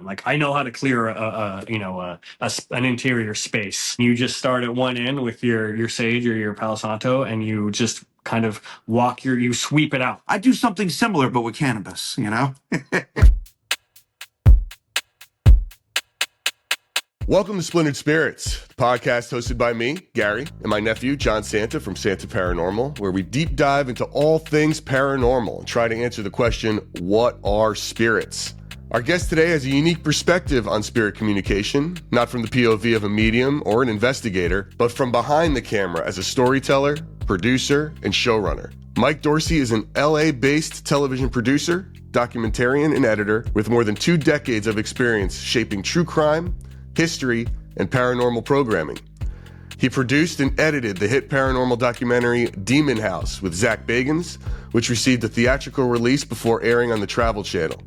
Like I know how to clear an interior space. You just start at one end with your sage or your Palo Santo, and you just kind of you sweep it out. I do something similar, but with cannabis, you know? Welcome to Splintered Spirits, the podcast hosted by me, Gary, and my nephew, John Santa from Santa Paranormal, where we deep dive into all things paranormal and try to answer the question, what are spirits? Our guest today has a unique perspective on spirit communication, not from the POV of a medium or an investigator, but from behind the camera as a storyteller, producer, and showrunner. Mike Dorsey is an LA-based television producer, documentarian, and editor with more than 2 decades of experience shaping true crime, history, and paranormal programming. He produced and edited the hit paranormal documentary Demon House with Zak Bagans, which received a theatrical release before airing on the Travel Channel.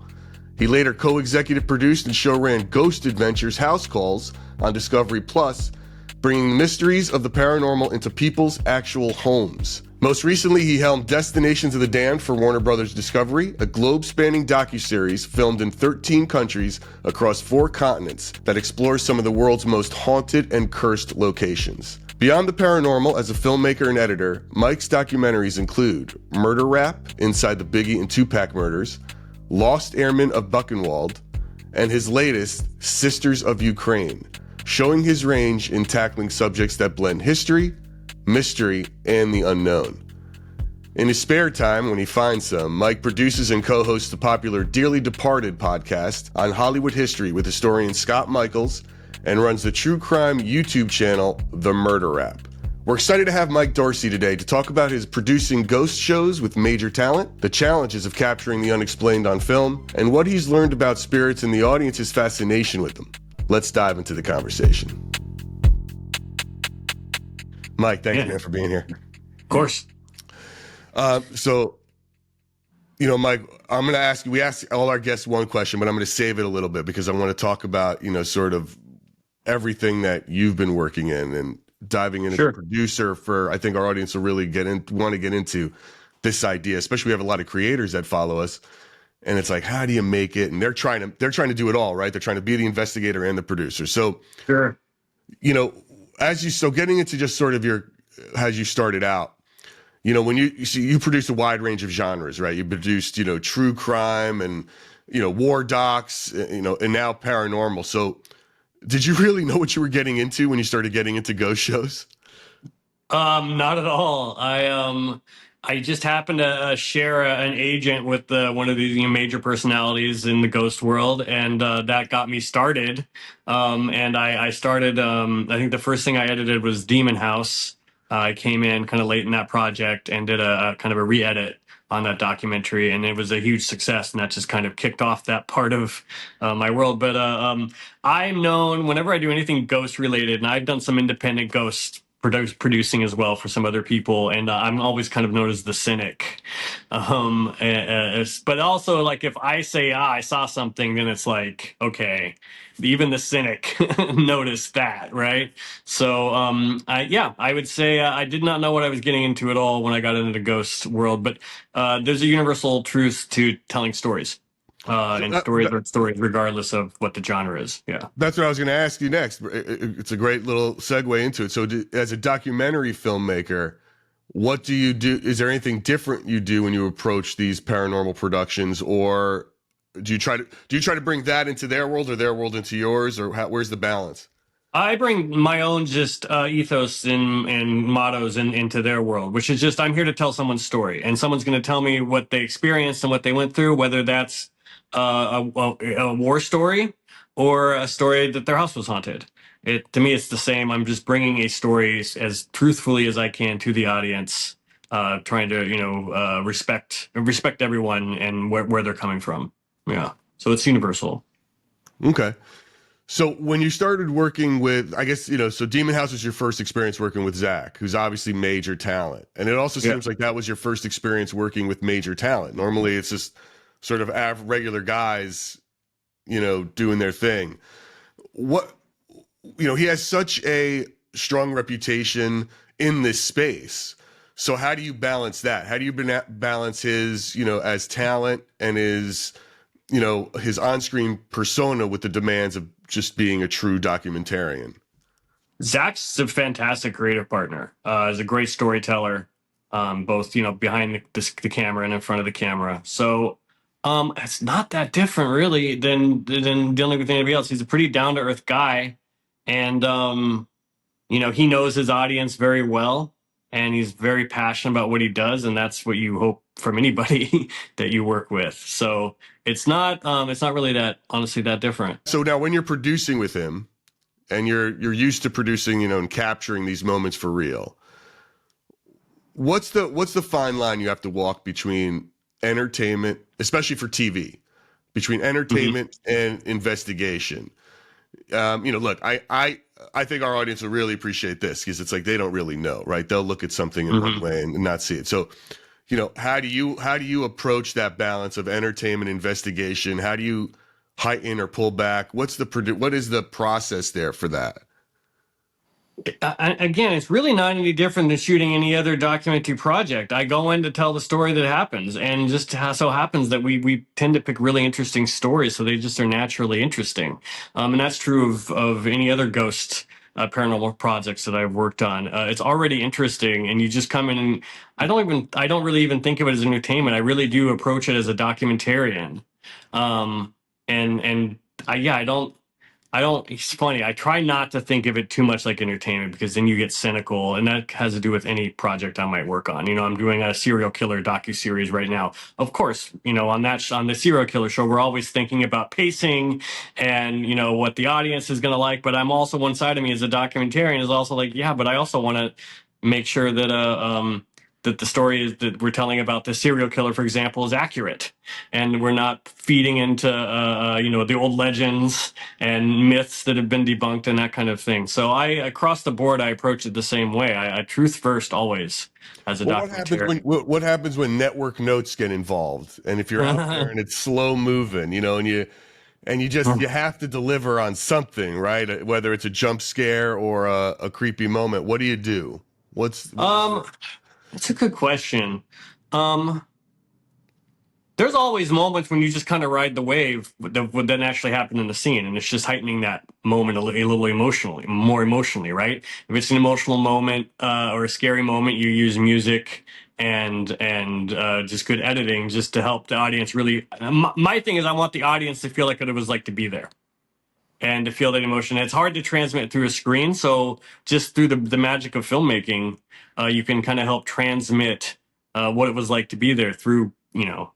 He later co-executive produced and show-ran Ghost Adventures House Calls on Discovery Plus, bringing the mysteries of the paranormal into people's actual homes. Most recently, he helmed Destinations of the Damned for Warner Brothers Discovery, a globe-spanning docuseries filmed in 13 countries across 4 continents that explores some of the world's most haunted and cursed locations. Beyond the paranormal, as a filmmaker and editor, Mike's documentaries include Murder Rap, Inside the Biggie and Tupac Murders, Lost Airmen of Buchenwald, and his latest, Sisters of Ukraine, showing his range in tackling subjects that blend history, mystery, and the unknown. In his spare time, when he finds some, Mike produces and co-hosts the popular Dearly Departed podcast on Hollywood history with historian Scott Michaels and runs the true crime YouTube channel, The Murder Rap. We're excited to have Mike Dorsey today to talk about his producing ghost shows with major talent, the challenges of capturing the unexplained on film, and what he's learned about spirits and the audience's fascination with them. Let's dive into the conversation. Mike, thank you, man, for being here. Of course. So, Mike, I'm going to ask you, we ask all our guests one question, but I'm going to save it a little bit because I want to talk about, sort of everything that you've been working in and diving in as a producer for, I think our audience will really want to get into this idea, especially we have a lot of creators that follow us. And it's like, how do you make it? And they're trying to do it all, right? They're trying to be the investigator and the producer. So, getting into just sort of as you started out, when you produce a wide range of genres, right? You produced, true crime and, war docs, and now paranormal. So did you really know what you were getting into when you started getting into ghost shows? Not at all. I just happened to share an agent with one of these major personalities in the ghost world, and that got me started. And I started. I think the first thing I edited was Demon House. I came in kind of late in that project and did a kind of a re-edit on that documentary, and it was a huge success, and that just kind of kicked off that part of my world. But I'm known whenever I do anything ghost related, and I've done some independent ghost producing as well for some other people, and I'm always kind of known as the cynic. But also, like, if I say I saw something, then it's like, okay, even the cynic noticed that, right? So I would say I did not know what I was getting into at all when I got into the ghost world, but there's a universal truth to telling stories. And stories are stories regardless of what the genre is. Yeah. That's what I was going to ask you next. It's a great little segue into it. So as a documentary filmmaker, what do you do? Is there anything different you do when you approach these paranormal productions, or do you try to bring that into their world or their world into yours, or where's the balance? I bring my own just ethos and mottos into their world, which is just, I'm here to tell someone's story, and someone's going to tell me what they experienced and what they went through, whether that's a war story or a story that their house was haunted. To me, it's the same. I'm just bringing a story as truthfully as I can to the audience, trying to respect everyone and where they're coming from. Yeah, so it's universal. Okay. So when you started working with, I guess, so Demon House was your first experience working with Zak, who's obviously major talent. And it also seems like that was your first experience working with major talent. Normally it's just sort of regular guys, doing their thing. He has such a strong reputation in this space. So how do you balance that? How do you balance his, as talent and his, his on-screen persona with the demands of just being a true documentarian? Zak's a fantastic creative partner. He's a great storyteller, both behind the camera and in front of the camera. So it's not that different really than dealing with anybody else. He's a pretty down to earth guy, and he knows his audience very well, and he's very passionate about what he does, and that's what you hope from anybody that you work with. So it's not really that different. So now when you're producing with him, and you're used to producing, and capturing these moments for real, what's the fine line you have to walk between entertainment, especially for TV, between entertainment and investigation? Look, I think our audience will really appreciate this, because it's like they don't really know, right? They'll look at something in one way and not see it. So, how do you approach that balance of entertainment, investigation? How do you heighten or pull back? What is the process there for that? Again, it's really not any different than shooting any other documentary project. I go in to tell the story that happens, and just so happens that we tend to pick really interesting stories, so they just are naturally interesting. And that's true of any other ghost paranormal projects that I've worked on. It's already interesting, and you just come in, and I don't really even think of it as entertainment. I really do approach it as a documentarian. It's funny. I try not to think of it too much like entertainment, because then you get cynical, and that has to do with any project I might work on. I'm doing a serial killer docuseries right now. Of course, on the serial killer show, we're always thinking about pacing and, what the audience is going to like. But I'm also, one side of me as a documentarian is also like, yeah, but I also want to make sure that, that the story that we're telling about the serial killer, for example, is accurate, and we're not feeding into the old legends and myths that have been debunked and that kind of thing. So across the board, I approach it the same way. I truth first always as a documentary. What happens when network notes get involved, and if you're out there and it's slow moving, and you have to deliver on something, right? Whether it's a jump scare or a creepy moment, what do you do? That's a good question. There's always moments when you just kind of ride the wave that would then actually happen in the scene, and it's just heightening that moment a little more emotionally, right? If it's an emotional moment or a scary moment, you use music and just good editing just to help the audience really. My thing is, I want the audience to feel like what it was like to be there, and to feel that emotion. It's hard to transmit through a screen, so just through the magic of filmmaking, you can kind of help transmit what it was like to be there through,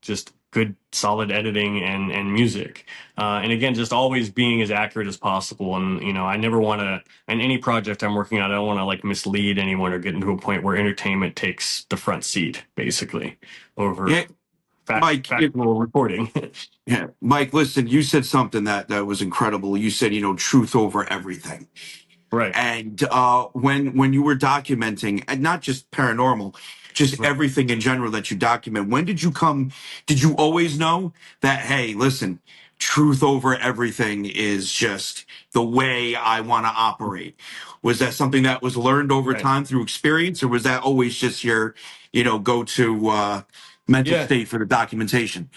just good, solid editing and music. And again, just always being as accurate as possible. And, I never want to, in any project I'm working on, I don't want to like mislead anyone or get into a point where entertainment takes the front seat, basically, over factual reporting. Yeah, Mike, listen, you said something that was incredible. You said, truth over everything. Right. And when you were documenting, and not just paranormal, just everything in general that you document, did you always know that, hey, listen, truth over everything is just the way I want to operate? Was that something that was learned over time through experience, or was that always just your, go-to mental state for the documentation?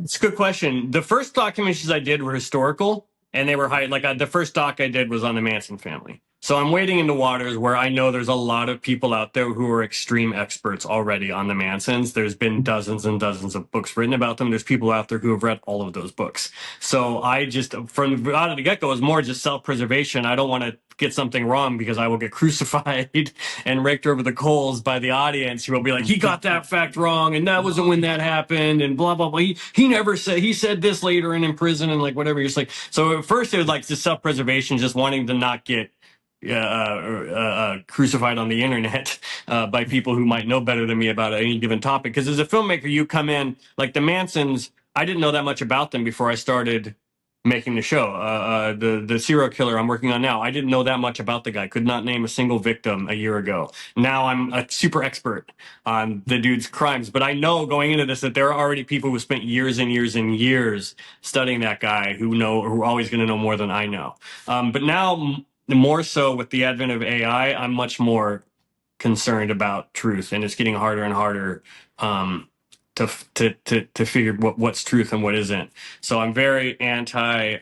It's a good question. The first documentaries I did were historical, and they were high. Like the first doc I did was on the Manson family. So I'm wading into waters where I know there's a lot of people out there who are extreme experts already on the Mansons. There's been dozens and dozens of books written about them. There's people out there who have read all of those books. So I just, from out of the get-go, is more just self-preservation. I don't want to get something wrong, because I will get crucified and raked over the coals by the audience, who will be like, he got that fact wrong, and that wasn't when that happened, and blah, blah, blah. He never said, he said this later and in prison, and like whatever. You're just like, so at first it was like just self-preservation, just wanting to not get crucified on the internet by people who might know better than me about any given topic. Because as a filmmaker, you come in, like the Mansons, I didn't know that much about them before I started making the show. The serial killer I'm working on now, I didn't know that much about the guy. Could not name a single victim a year ago. Now I'm a super expert on the dude's crimes, but I know going into this that there are already people who spent years and years and years studying that guy who are always going to know more than I know. But now, more so with the advent of AI, I'm much more concerned about truth, and it's getting harder and harder to figure what's truth and what isn't. So I'm very anti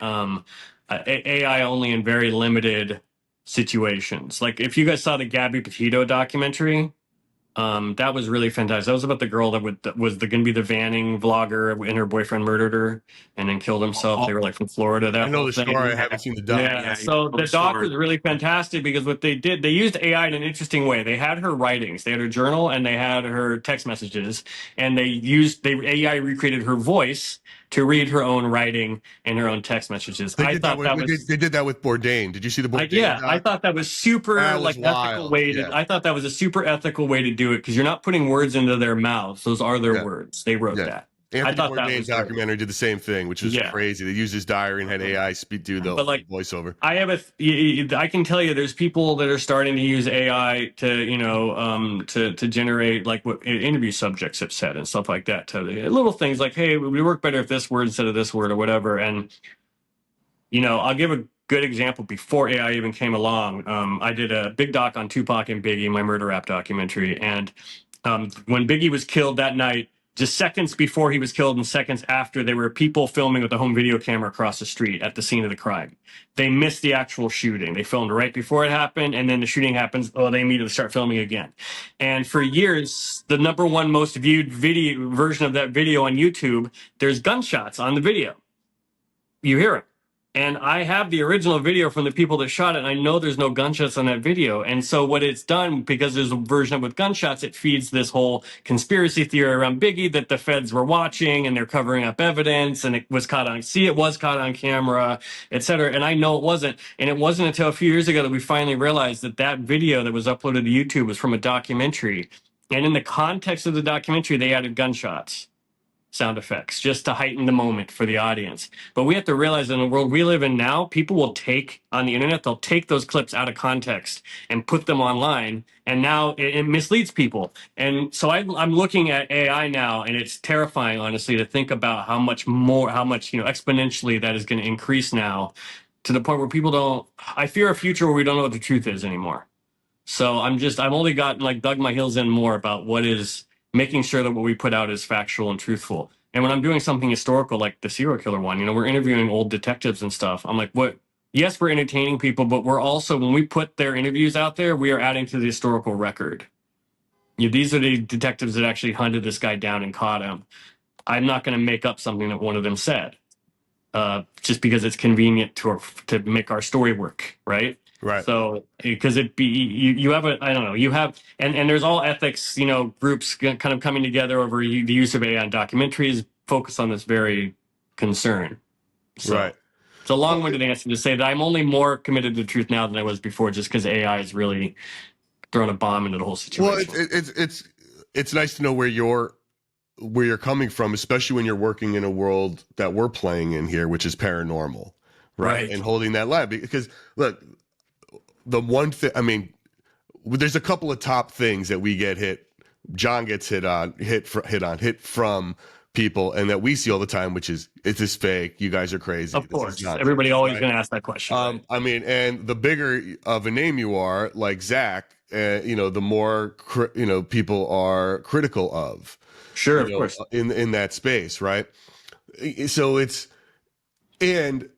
AI only in very limited situations. Like if you guys saw the Gabby Petito documentary, that was really fantastic. That was about the girl that was going to be the vanning vlogger, and her boyfriend murdered her and then killed himself. They were like from Florida. That I know whole the thing. story. I haven't seen the doc. Yeah. So the doc was really fantastic because what they did, they used AI in an interesting way. They had her writings, they had her journal, and they had her text messages, and AI recreated her voice to read her own writing and her own text messages. They did that with Bourdain. Did you see the Bourdain? Yeah, I thought that was super ethical way to. Yeah. I thought that was a super ethical way to do it because you're not putting words into their mouths; those are their words. They wrote that. Anthony I thought Bourdain's that was documentary did the same thing, which was crazy. They used his diary and had AI do the voiceover. I can tell you, there's people that are starting to use AI to generate like what interview subjects have said and stuff like that. To little things like, hey, we work better if this word instead of this word or whatever. And I'll give a good example. Before AI even came along, I did a big doc on Tupac and Biggie, my murder rap documentary. And when Biggie was killed that night, just seconds before he was killed and seconds after, there were people filming with a home video camera across the street at the scene of the crime. They missed the actual shooting. They filmed right before it happened, and then the shooting happens. Oh, they immediately start filming again. And for years, the #1 most viewed video version of that video on YouTube, there's gunshots on the video. You hear them. And I have the original video from the people that shot it, and I know there's no gunshots on that video. And so what it's done, because there's a version with gunshots, it feeds this whole conspiracy theory around Biggie that the feds were watching and they're covering up evidence, and it was caught on camera, et cetera. And I know it wasn't. And it wasn't until a few years ago that we finally realized that video that was uploaded to YouTube was from a documentary. And in the context of the documentary, they added gunshots. Sound effects just to heighten the moment for the audience. But we have to realize in the world we live in now, people will take on the internet, they'll take those clips out of context and put them online, and now it misleads people. And so I'm looking at AI now, and it's terrifying, honestly, to think about how much exponentially that is going to increase now, to the point where I fear a future where we don't know what the truth is anymore. So I've only gotten dug my heels in more about what is making sure that what we put out is factual and truthful. And when I'm doing something historical, like the serial killer one, we're interviewing old detectives and stuff. I'm like, what? Yes, we're entertaining people, but we're also, when we put their interviews out there, we are adding to the historical record. These are the detectives that actually hunted this guy down and caught him. I'm not going to make up something that one of them said, just because it's convenient to make our story work, right? Right. So because you have and there's all ethics, groups kind of coming together over the use of AI on documentaries focused on this very concern. So right. It's a long-winded answer to say that I'm only more committed to the truth now than I was before, just because AI has really thrown a bomb into the whole situation. Well, it's nice to know where you're coming from, especially when you're working in a world that we're playing in here, which is paranormal, right? And holding that line, because look, the one thing, there's a couple of top things that we get hit. John gets hit from people, and that we see all the time, which is, is this fake? You guys are crazy. Of course, everybody always going to ask that question. And the bigger of a name you are, like Zak, the more people are critical of. Sure, of course, in that space, right? So and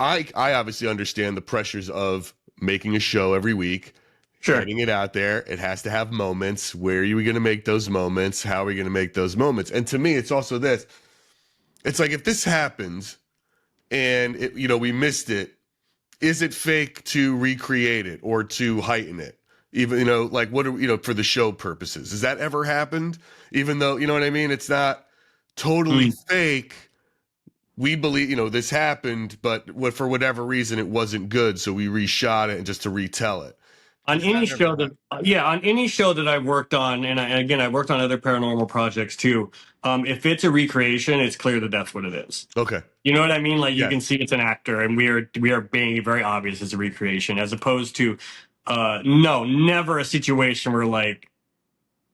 I obviously understand the pressures of making a show every week, getting it out there. It has to have moments. Where are you going to make those moments? How are we going to make those moments? And to me, it's also this. It's like, if this happens and we missed it, is it fake to recreate it or to heighten it? Even, what are, for the show purposes, has that ever happened? Even though, you know what I mean? It's not totally fake. We believe, this happened, but for whatever reason, it wasn't good. So we reshot it and just to retell it. On any show that I've worked on, and I worked on other paranormal projects too. If it's a recreation, it's clear that that's what it is. Okay. You know what I mean? Like, you can see it's an actor, and we are being very obvious as a recreation, as opposed to, no, never a situation where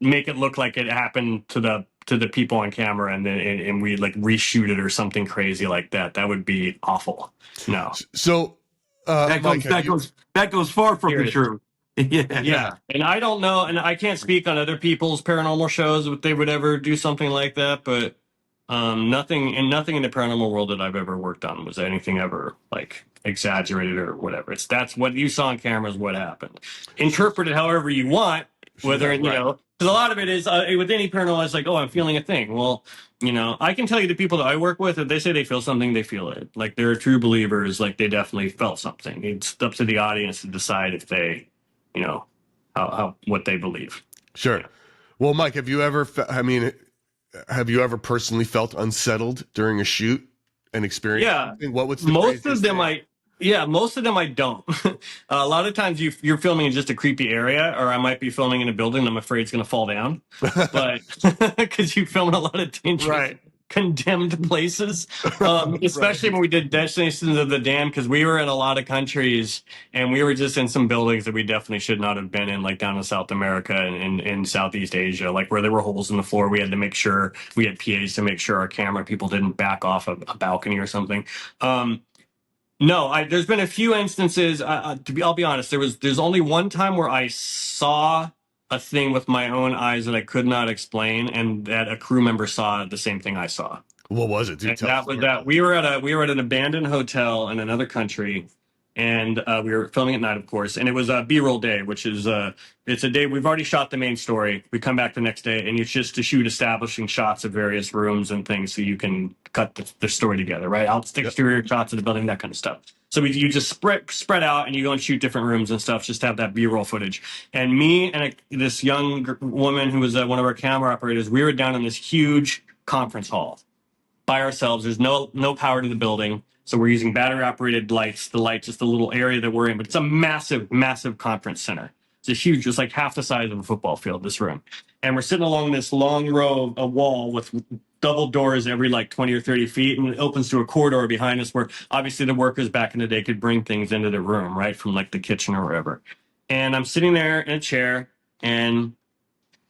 make it look like it happened to the people on camera, and then and we reshoot it or something crazy like that. That would be awful. No. So that goes far from the truth. Yeah, and I don't know, and I can't speak on other people's paranormal shows if they would ever do something like that, but nothing in the paranormal world that I've ever worked on was anything ever like exaggerated or whatever. That's what you saw on camera is what happened. Interpret it however you want, whether Yeah, right. because a lot of it is with any paranormal, it's like, oh, I'm feeling a thing. Well, I can tell you the people that I work with, if they say they feel something, they feel it. Like they're true believers, like they definitely felt something. It's up to the audience to decide if they you know, how what they believe. Sure. Well, Mike, have you ever, have you ever personally felt unsettled during a shoot and experience Yeah, something? What was the most of craziest them thing? most of them I don't. A lot of times you're filming in just a creepy area, or I might be filming in a building and I'm afraid it's going to fall down. But because you film in a lot of dangerous, Right. condemned places, especially Right. when we did Destinations of the Damned, because we were in a lot of countries and we were just in some buildings that we definitely should not have been in, like down in South America and in Southeast Asia, like where there were holes in the floor. We had to make sure we had PAs to make sure our camera people didn't back off a balcony or something. No, there's been a few instances. I'll be honest. There's only one time where I saw a thing with my own eyes that I could not explain, and that a crew member saw the same thing I saw. What was it, dude? And Tell that us. was that we were at an abandoned hotel in another country, and we were filming at night, of course. And it was a B-roll day, which is it's a day we've already shot the main story. We come back the next day, and it's just to shoot establishing shots of various rooms and things, so you can cut the story together, right? Exterior shots of the building, that kind of stuff. So you just spread out, and you go and shoot different rooms and stuff, just to have that B-roll footage. And me and this young woman who was one of our camera operators, we were down in this huge conference hall by ourselves. There's no power to the building, so we're using battery operated lights. The light just the little area that we're in, but it's a massive conference center. It's a huge, it's like half the size of a football field, this room. And we're sitting along this long row of wall with double doors every like 20 or 30 feet, and it opens to a corridor behind us where obviously the workers back in the day could bring things into the room, right, from like the kitchen or wherever. And I'm sitting there in a chair, and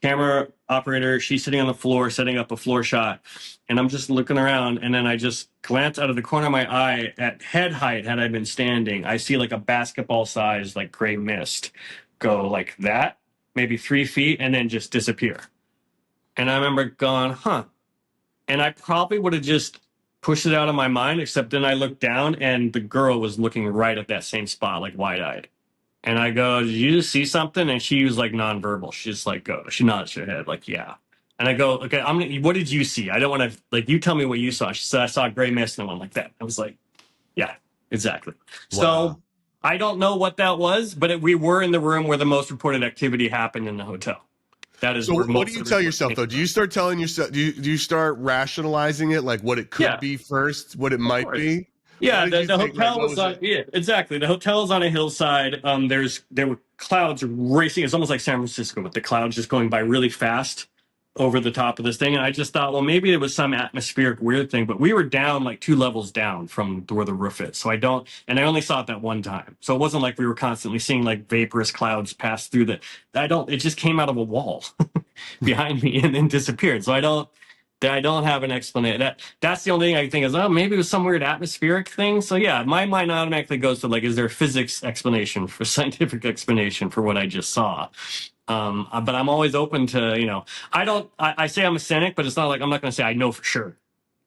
camera operator, she's sitting on the floor setting up a floor shot, and I'm just looking around, and then I just glance out of the corner of my eye at head height. Had I been standing, I see like a basketball size like gray mist go like that, maybe 3 feet, and then just disappear. And I remember going, huh. And I probably would have just pushed it out of my mind, except then I looked down and the girl was looking right at that same spot, like wide-eyed. And I go, did you just see something? And she was like nonverbal. She just like she nods her head like, yeah. And I go, okay, what did you see? I don't want to, like, you tell me what you saw. She said, I saw a gray mist, and I went like that. I was like, yeah, exactly. Wow. So I don't know what that was, but we were in the room where the most reported activity happened in the hotel. That is. So what do you tell yourself though? Do you start telling yourself? Do you start rationalizing it, like what it could be first, what it might be? Yeah, the hotel was on. Yeah, exactly. The hotel is on a hillside. There were clouds racing. It's almost like San Francisco, with the clouds just going by really fast over the top of this thing. And I just thought, well, maybe it was some atmospheric weird thing. But we were down like 2 levels down from where the roof is, so I only saw it that one time. So it wasn't like we were constantly seeing like vaporous clouds pass through the. It just came out of a wall behind me and then disappeared. So I don't have an explanation. That's the only thing I think is, oh, maybe it was some weird atmospheric thing. So yeah, my mind automatically goes to like, is there a physics explanation for scientific explanation for what I just saw? But I'm always open to, I say I'm a cynic, but it's not like I'm not going to say I know for sure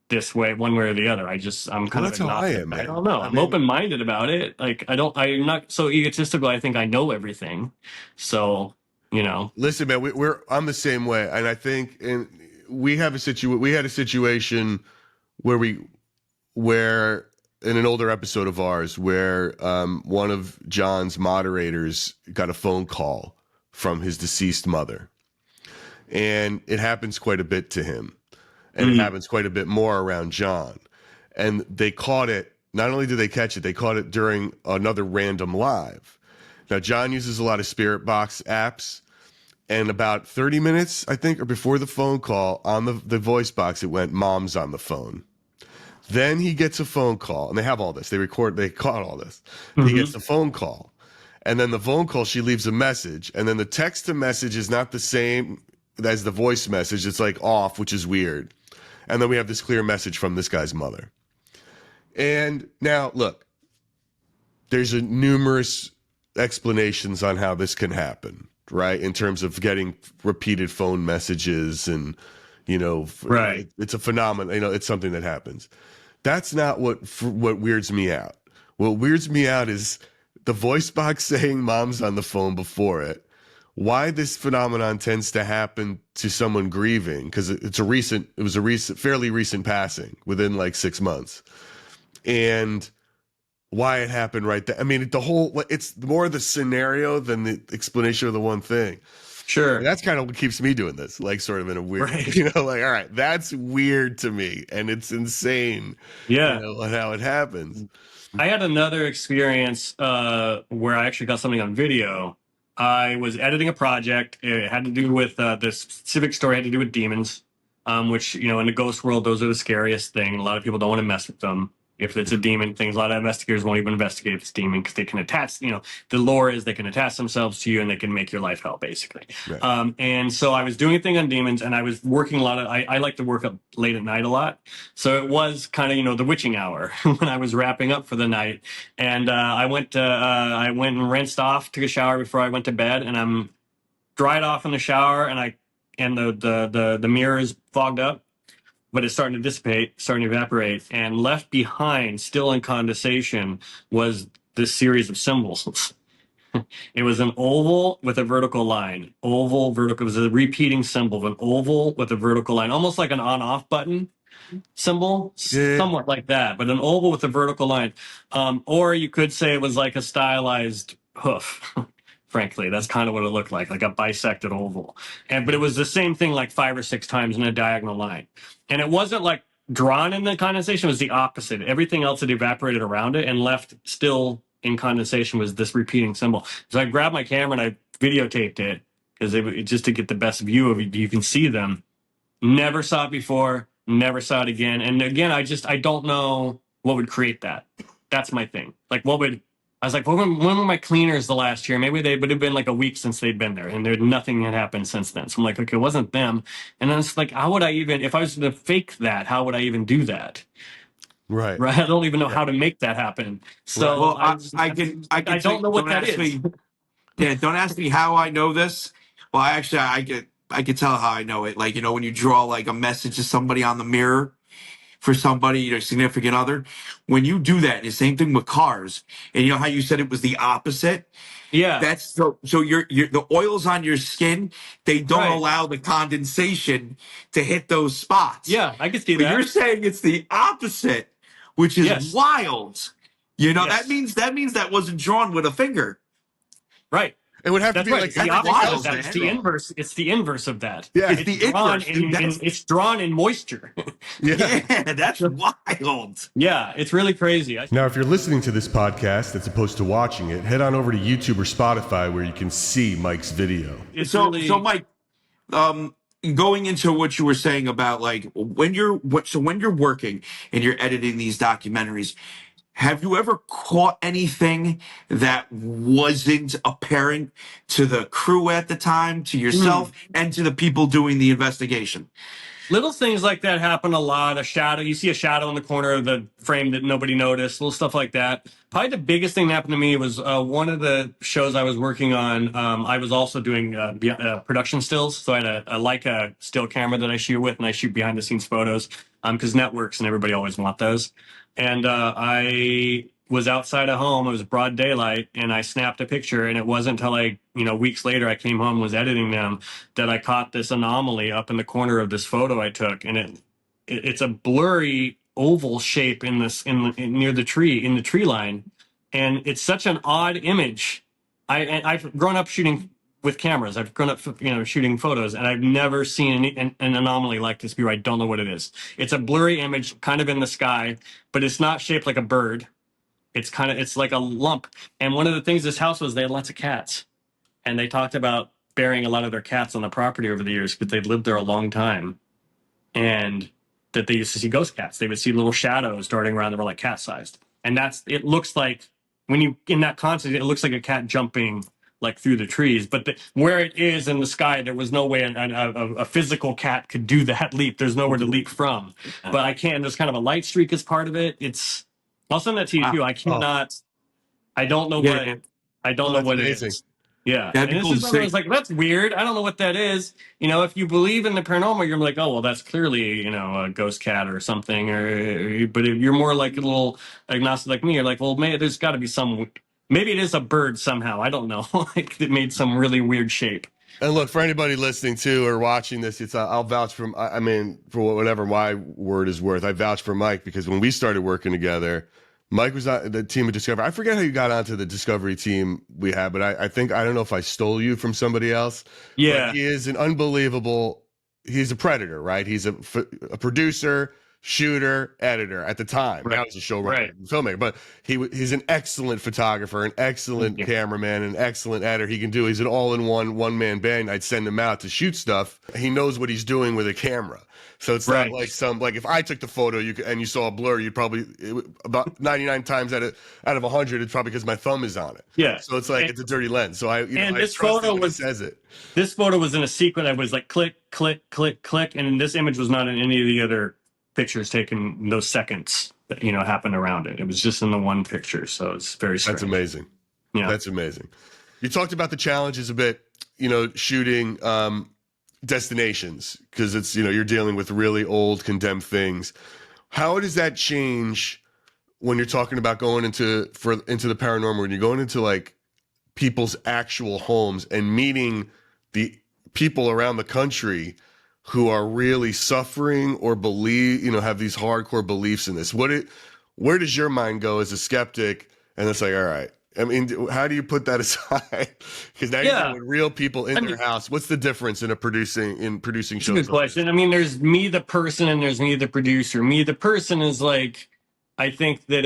this way, one way or the other. I'm kind of that's how I am, man. I don't know. I'm open-minded about it. Like I'm not so egotistical. I think I know everything. So, Listen, man, I'm the same way. And I think, we had a situation where in an older episode of ours where one of John's moderators got a phone call from his deceased mother, and it happens quite a bit to him, and it happens quite a bit more around John, and they caught it. Not only did they catch it, they caught it during another random live. Now John uses a lot of spirit box apps. And about 30 minutes, I think, or before the phone call, on the voice box, it went, "Mom's on the phone." Then he gets a phone call, and they have all this. They caught all this. He gets a phone call. And then the phone call, she leaves a message. And then the text to message is not the same as the voice message. It's like off, which is weird. And then we have this clear message from this guy's mother. And now, look, there's numerous explanations on how this can happen, right? In terms of getting repeated phone messages and, Right. it's a phenomenon, it's something that happens. That's not what weirds me out. What weirds me out is the voice box saying mom's on the phone before it. Why this phenomenon tends to happen to someone grieving, because it was a fairly recent passing within like 6 months. And why it happened right there. I mean, it's more the scenario than the explanation of the one thing. Sure. And that's kind of what keeps me doing this, like sort of in a weird, Right. all right, that's weird to me. And it's insane, Yeah. how it happens. I had another experience where I actually got something on video. I was editing a project. It had to do with this specific story had to do with demons, which, in the ghost world, those are the scariest thing. A lot of people don't want to mess with them. If it's a demon, a lot of investigators won't even investigate if it's demon because they can attach, the lore is they can attach themselves to you and they can make your life hell, basically. Right. And so I was doing a thing on demons and I was working a lot of, I like to work up late at night a lot. So it was kind of, the witching hour when I was wrapping up for the night. And I went and rinsed off, took a shower before I went to bed, and I'm dried off in the shower, and the mirror is fogged up, but it's starting to dissipate, starting to evaporate, and left behind, still in condensation, was this series of symbols. It was an oval with a vertical line. Oval, vertical. It was a repeating symbol of an oval with a vertical line, almost like an on-off button symbol, Yeah. somewhat like that, but an oval with a vertical line. Or you could say it was like a stylized hoof. Frankly, that's kind of what it looked like a bisected oval. But it was the same thing like 5 or 6 times in a diagonal line. And it wasn't like drawn in the condensation, it was the opposite. Everything else had evaporated around it and left still in condensation was this repeating symbol. So I grabbed my camera and I videotaped it because just to get the best view of it, you can see them. Never saw it before, never saw it again. And again, I don't know what would create that. That's my thing. I was like, when were my cleaners the last year? Maybe they would have been like a week since they'd been there and nothing had happened since then. So I'm like, okay, it wasn't them. And then it's like, how would I even, if I was going to fake that, how would I even do that? Right. Right. I don't even know how to make that happen. So Well, I don't know what don't that ask is. me. Yeah, don't ask me how I know this. Well, I could tell how I know it. Like, when you draw like a message to somebody on the mirror for somebody, your significant other, when you do that, the same thing with cars. And you know how you said it was the opposite? Yeah. That's so your the oils on your skin, they don't Right. allow the condensation to hit those spots. Yeah, I can see But that. you're saying it's the opposite, which is Yes. wild. Yes. That means that wasn't drawn with a finger. Right. It would have That's to be right. like It's the that's opposite wild, of that. It's man. the inverse. It's the inverse of that. Yeah. It's the drawn inverse. it's drawn in moisture. Yeah, that's wild. Yeah, it's really crazy. Now, if you're listening to this podcast as opposed to watching it, head on over to YouTube or Spotify where you can see Mike's video. It's So, really, so Mike, going into what you were saying about like when you're working and you're editing these documentaries, have you ever caught anything that wasn't apparent to the crew at the time, to yourself, and to the people doing the investigation? little things like that happen a lot. A shadow, you see a shadow in the corner of the frame that nobody noticed, little stuff like that. Probably the biggest thing that happened to me was one of the shows I was working on. I was also doing production stills. So I had a Leica still camera that I shoot with, and I shoot behind the scenes photos because networks and everybody always want those. And I was outside of home. It was broad daylight, and I snapped a picture. And it wasn't until weeks later, I came home and was editing them that I caught this anomaly up in the corner of this photo I took, and it's a blurry oval shape near the tree line, and it's such an odd image. I've grown up shooting with cameras. I've grown up shooting photos, and I've never seen an anomaly like this before. I don't know what it is. It's a blurry image, kind of in the sky, but it's not shaped like a bird. It's like a lump. And one of the things this house was, they had lots of cats, and they talked about burying a lot of their cats on the property over the years because they'd lived there a long time, and that they used to see ghost cats. They would see little shadows darting around that were like cat sized, and it looks like when you in that context, it looks like a cat jumping like through the trees. But where it is in the sky, there was no way a physical cat could do that leap. There's nowhere to leap from. But I can. There's kind of a light streak as part of it. I'll send that to you too. I cannot. I don't know Yeah. I don't Oh, know that's what it amazing. is. Yeah. That'd And be this cool to is something I see. was like, that's weird. I don't know what that is. You know, if you believe in the paranormal, you're like, oh, well, that's clearly, you know, a ghost cat or something. But if you're more like a little agnostic like me, you're like, well, maybe there's got to be maybe it is a bird somehow. I don't know. Like, it made some really weird shape. And look, for anybody listening to or watching this, I'll vouch for. I mean, for whatever my word is worth, I vouch for Mike because when we started working together, Mike was on the team of Discovery. I forget how you got onto the Discovery team we had, but I think I don't know if I stole you from somebody else. But Yeah. he is an unbelievable. He's a predator, right? He's a producer, shooter, editor at the time. Right. Now he's a showrunner, Right. filmmaker, but he's an excellent photographer, an excellent Yeah. cameraman, an excellent editor. He's an all-in-one one-man band. I'd send him out to shoot stuff. He knows what he's doing with a camera. So it's not Right. like if I took the photo and you saw a blur, you'd probably about 99 times out of 100, it's probably because my thumb is on it. Yeah. So it's like it's a dirty lens. So I this trust photo him when he was says it. This photo was in a sequence that was like click, click, click, click, and this image was not in any of the other pictures taken in those seconds that happened around it. It was just in the one picture, so it's very strange. That's amazing. Yeah, That's amazing. You talked about the challenges a bit, shooting destinations because it's you're dealing with really old condemned things. How does that change when you're talking about going into the paranormal, when you're going into like people's actual homes and meeting the people around the country who are really suffering or believe, have these hardcore beliefs in this? Where does your mind go as a skeptic? And it's like, all right, I mean, how do you put that aside? Because now you're dealing with real people in their house. What's the difference in producing shows? That's a good question. I mean, there's me, the person, and there's me, the producer. Me, the person, is like, I think that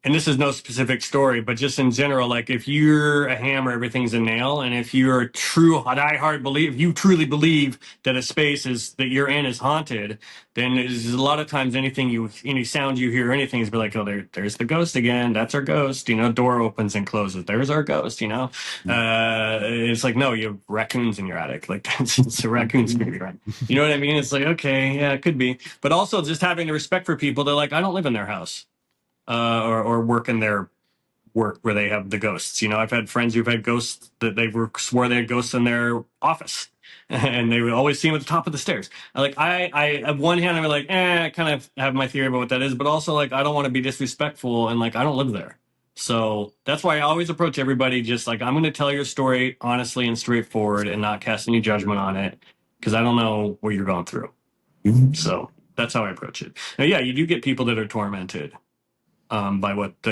and this is no specific story, but just in general, like if you're a hammer, everything's a nail. And if you're a true diehard believer, if you truly believe that a space that you're in is haunted, then there's a lot of times any sound you hear or anything is be like, oh, there's the ghost again. That's our ghost. Door opens and closes. There's our ghost. It's like, no, you have raccoons in your attic. Like it's a raccoon's maybe, right? You know what I mean? It's like, okay, yeah, it could be. But also just having the respect for people. They're like, I don't live in their house. Or work in their work where they have the ghosts. I've had friends who've had ghosts that swore they had ghosts in their office, and they would always see them at the top of the stairs. I on one hand, I'm like, I kind of have my theory about what that is, but also like I don't want to be disrespectful, and like I don't live there. So that's why I always approach everybody just like, I'm going to tell your story honestly and straightforward and not cast any judgment on it because I don't know what you're going through. So that's how I approach it. Now, yeah, you do get people that are tormented.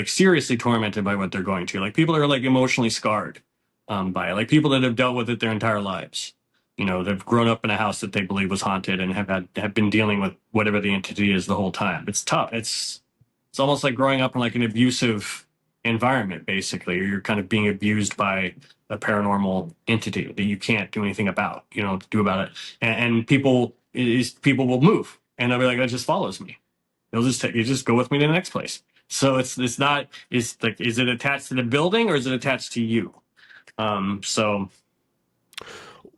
Seriously tormented by what they're going to. Like people that are like emotionally scarred by it. Like people that have dealt with it their entire lives. They've grown up in a house that they believe was haunted and have been dealing with whatever the entity is the whole time. It's tough. It's almost like growing up in like an abusive environment, basically. You're kind of being abused by a paranormal entity that you can't do anything about. You know, do about it. And people will move and they'll be like, that just follows me. They'll just go with me to the next place. So it's not, is it attached to the building or is it attached to you? So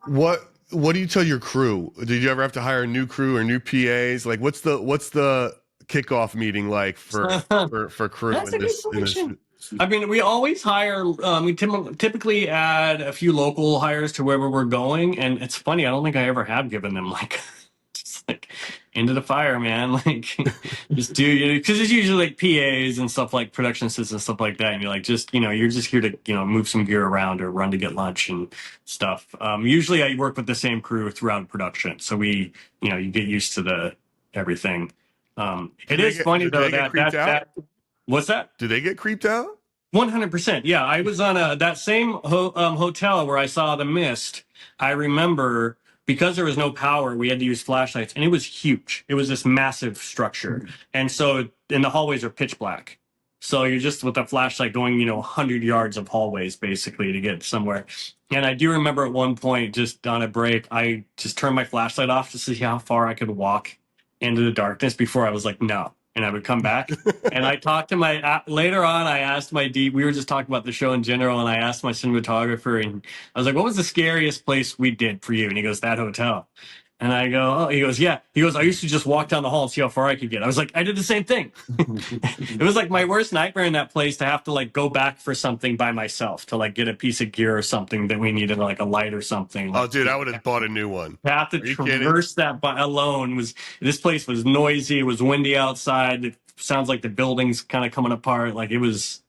What do you tell your crew? Did you ever have to hire a new crew or new PAs? Like what's the kickoff meeting like for crew that's in a good this? question. I mean, we always hire. We typically add a few local hires to wherever we're going, and it's funny. I don't think I ever have given them like, just like into the fire, man. Like, just do because it's usually like PAs and stuff like production assistants and stuff like that. And you're like, you're just here to move some gear around or run to get lunch and stuff. Usually, I work with the same crew throughout production, so you get used to everything. It is funny though that what's that? Do they get creeped out? 100%. Yeah, I was on that same hotel where I saw the mist. I remember because there was no power, we had to use flashlights, and it was huge. It was this massive structure, and the hallways are pitch black. So you're just with a flashlight going, 100 yards of hallways basically to get somewhere. And I do remember at one point, just on a break, I just turned my flashlight off to see how far I could walk into the darkness before I was like, no. And I would come back and I talked to later on, I asked we were just talking about the show in general. And I asked my cinematographer and I was like, what was the scariest place we did for you? And he goes, that hotel. And I go, oh, he goes, yeah. He goes, I used to just walk down the hall and see how far I could get. I was like, I did the same thing. It was like my worst nightmare in that place to have to like go back for something by myself to like get a piece of gear or something that we needed, like a light or something. Oh, Like, dude, I would have bought a new one. to have to Are you kidding? traverse that by alone was, this place was noisy. It was windy outside. It sounds like the buildings kind of coming apart. Like it was,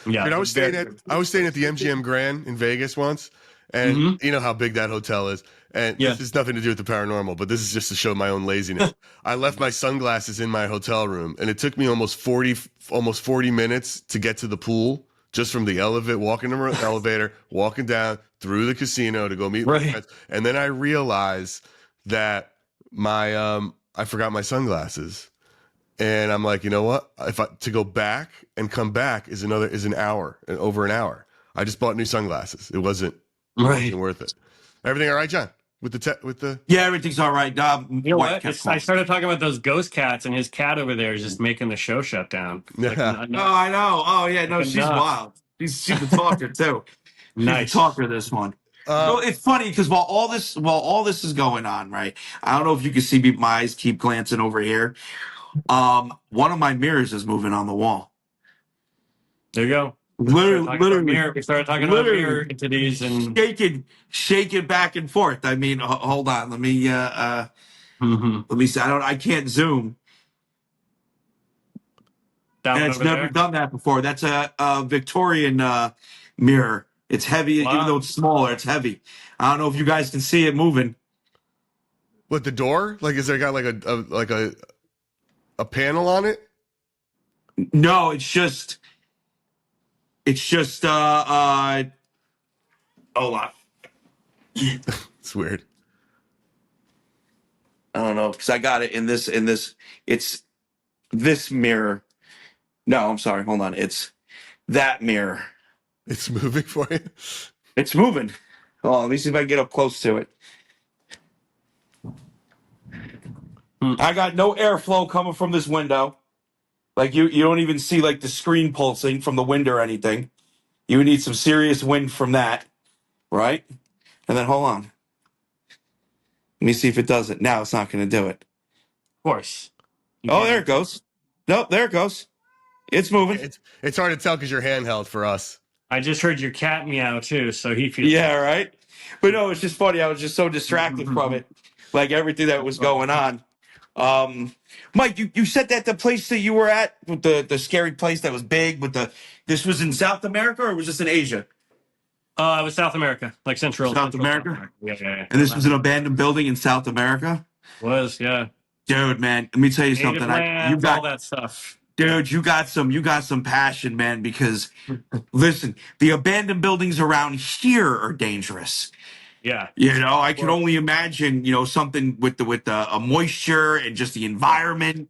yeah. Dude, I was staying at the MGM Grand in Vegas once, and you know how big that hotel is. And Yeah. this has nothing to do with the paranormal, but this is just to show my own laziness. I left my sunglasses in my hotel room, and it took me almost 40 minutes to get to the pool just from the walking the elevator, walking down through the casino to go meet my Right. friends. And then I realized that I forgot my sunglasses. And I'm like, you know what? To go back and come back is an hour, over an hour. I just bought new sunglasses. It wasn't worth it. Everything all right, John? With the Yeah, everything's all right. You know what? I started talking about those ghost cats, and his cat over there is just making the show shut down. Like, Oh, I know. Oh, yeah. No, she's wild. She's the talker too. Nice. She's the talker. This one. So it's funny because while all this is going on, right? I don't know if you can see me. My eyes keep glancing over here. One of my mirrors is moving on the wall. There you go. Literally, We started talking about mirror entities and shaking back and forth. I mean, hold on. Let me let me see. I can't zoom. And it's never done that before. That's a Victorian mirror. It's heavy, even though it's smaller. It's heavy. I don't know if you guys can see it moving. What, the door? Like, is there got like a panel on it? No, it's just hold on. It's weird. I don't know because I got it in this it's this mirror. No, I'm sorry. Hold on. It's that mirror. It's moving for you. It's moving. Oh, let me see if I can get up close to it. I got no airflow coming from this window. Like you don't even see like the screen pulsing from the window or anything. You would need some serious wind from that, right? And then hold on. Let me see if it does it. Now it's not going to do it. of course. Oh, there it goes. Nope, there it goes. It's moving. It's hard to tell because you're handheld for us. I just heard your cat meow too, so he feels. Yeah, right. But no, it's just funny. I was just so distracted from it, like everything that was going on. Mike, you said that the place that you were at, with the scary place that was big, this was in South America or was this in Asia? It was South America, like Central America? Yeah. And this was an abandoned building in South America? Yeah. Dude, man, let me tell you something. You got all that stuff. Dude, you got some passion, man, because listen, the abandoned buildings around here are dangerous. Yeah. You know, I can only imagine, something with the moisture and just the environment.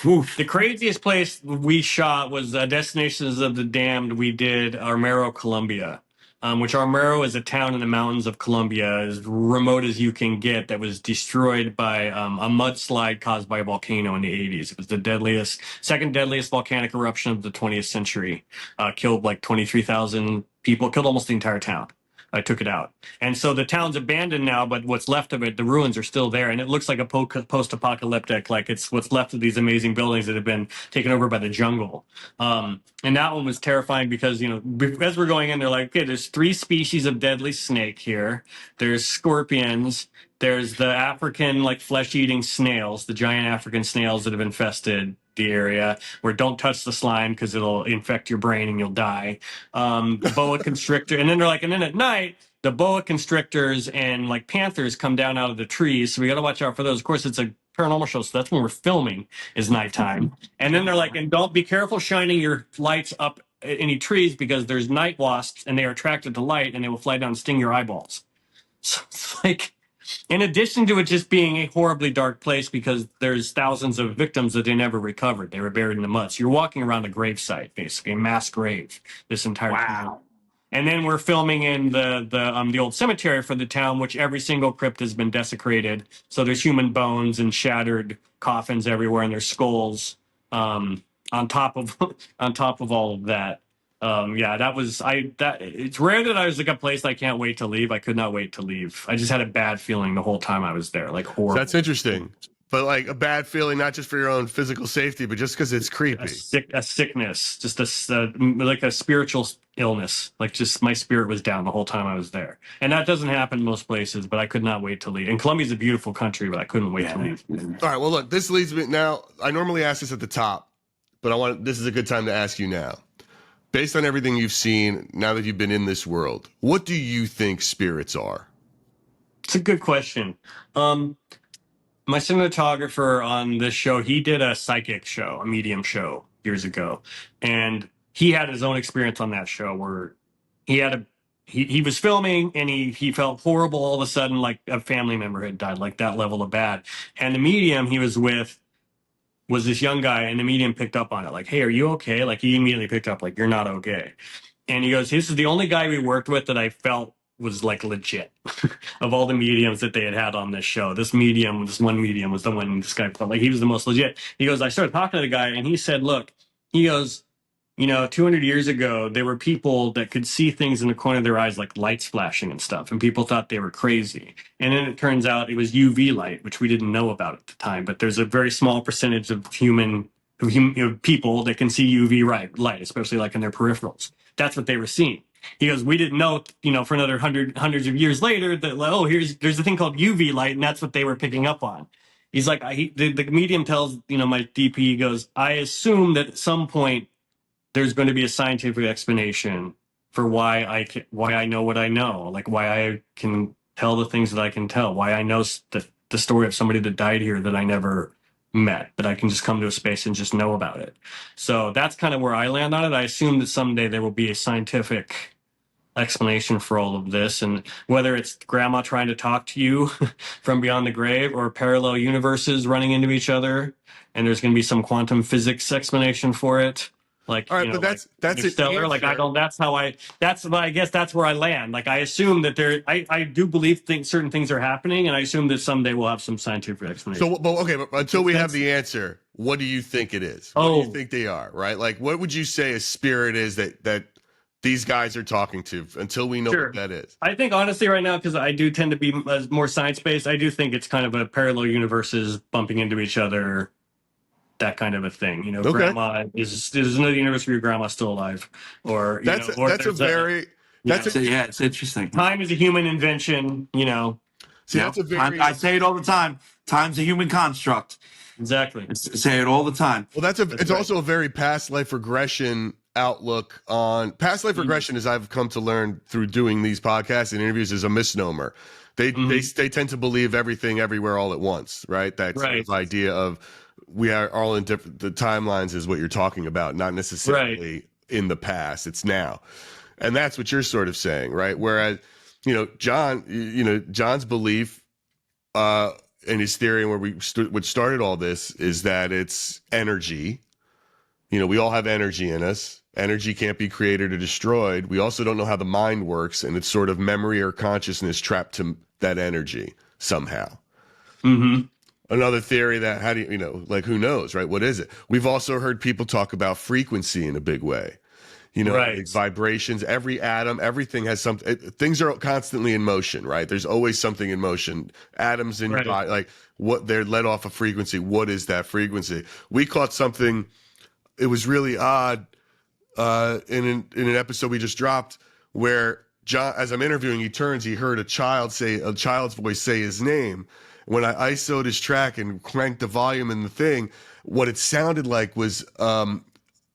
Oof. The craziest place we shot was Destinations of the Damned. We did Armero, Colombia, which Armero is a town in the mountains of Colombia, as remote as you can get, that was destroyed by a mudslide caused by a volcano in the 80s. It was the second deadliest volcanic eruption of the 20th century. Killed like 23,000 people, killed almost the entire town. I took it out. And so the town's abandoned now, but what's left of it, the ruins are still there. And it looks like a post-apocalyptic, like it's what's left of these amazing buildings that have been taken over by the jungle. And that one was terrifying because, as we're going in, they're like, okay, there's 3 species of deadly snake here. There's scorpions. There's the African, like, flesh-eating snails, the giant African snails that have infested the area, where don't touch the slime because it'll infect your brain and you'll die. The boa constrictor, and then at night, the boa constrictors and like panthers come down out of the trees, so we got to watch out for those. Of course, it's a paranormal show, so that's when we're filming, is nighttime. And then they're like, and don't be careful shining your lights up any trees because there's night wasps and they are attracted to light and they will fly down and sting your eyeballs. So it's like, in addition to it just being a horribly dark place because there's thousands of victims that they never recovered. They were buried in the mud. So you're walking around a gravesite, basically, a mass grave, this entire town. And then we're filming in the old cemetery for the town, which every single crypt has been desecrated. So there's human bones and shattered coffins everywhere, and there's skulls on top of all of that. Yeah, it's rare that I was like a place I can't wait to leave. I could not wait to leave. I just had a bad feeling the whole time I was there, like So horrible. that's interesting. But like a bad feeling, not just for your own physical safety, but just because it's creepy. A sickness, just like a spiritual illness. Like just my spirit was down the whole time I was there, and that doesn't happen in most places. But I could not wait to leave. And Colombia's a beautiful country, but I couldn't wait to leave. All right. Well, look, this leads me now. I normally ask this at the top, but this is a good time to ask you now. Based on everything you've seen, now that you've been in this world, what do you think spirits are? It's a good question. My cinematographer on this show, he did a psychic show, a medium show years ago, and he had his own experience on that show where he was filming and he felt horrible all of a sudden, like a family member had died, like that level of bad. And the medium he was with was this young guy, and the medium picked up on it, like, "Hey, are you okay?" Like he immediately picked up, like, "You're not okay." And he goes, "This is the only guy we worked with that I felt was like legit of all the mediums that they had on this show. This one medium was the one this guy felt like he was the most legit." He goes, "I started talking to the guy and he said, look," he goes, 200 years ago, there were people that could see things in the corner of their eyes, like lights flashing and stuff. And people thought they were crazy. And then it turns out it was UV light, which we didn't know about at the time. But there's a very small percentage of people that can see UV light, especially like in their peripherals. That's what they were seeing. He goes, we didn't know, for another hundreds of years later that, like, oh, there's a thing called UV light, and that's what they were picking up on. He's like, the medium tells, my DP, he goes, I assume that at some point there's going to be a scientific explanation for why I know what I know, like why I can tell the things that I can tell, why I know the story of somebody that died here that I never met, but I can just come to a space and just know about it. So that's kind of where I land on it. I assume that someday there will be a scientific explanation for all of this, and whether it's grandma trying to talk to you from beyond the grave or parallel universes running into each other, and there's going to be some quantum physics explanation for it. Like, all right, but that's Interstellar. Like I guess that's where I land. Like I assume that I do believe certain things are happening, and I assume that someday we'll have some scientific explanation. So, but until we have the answer, what do you think it is? What do you think they are? Right? Like, what would you say a spirit is that these guys are talking to? Until we know what that is, I think honestly, right now, because I do tend to be more science based, I do think it's kind of a parallel universes bumping into each other. That kind of a thing, Grandma is another universe where your grandma's still alive, or it's interesting. Time is a human invention, See, that's a very. I say it all the time. Time's a human construct. Exactly. I say it all the time. Well, it's also a very past life regression outlook on past life regression, as I've come to learn through doing these podcasts and interviews, is a misnomer. They tend to believe everything everywhere all at once, right? That sort of idea of we are all in different, the timelines is what you're talking about, not necessarily in the past, it's now. And that's what you're sort of saying, right? Whereas, John's belief and his theory, and where what started all this, is that it's energy. We all have energy in us. Energy can't be created or destroyed. We also don't know how the mind works, and it's sort of memory or consciousness trapped to that energy somehow. Mm-hmm. Another theory that, how do who knows, right? What is it? We've also heard people talk about frequency in a big way. Like vibrations, every atom, everything has something. Things are constantly in motion, right? There's always something in motion. Atoms in your body, like what they're let off a frequency. What is that frequency? We caught something. It was really odd in an episode we just dropped where John, as I'm interviewing, he heard a child's voice say his name. When I ISO'd his track and cranked the volume in the thing, what it sounded like was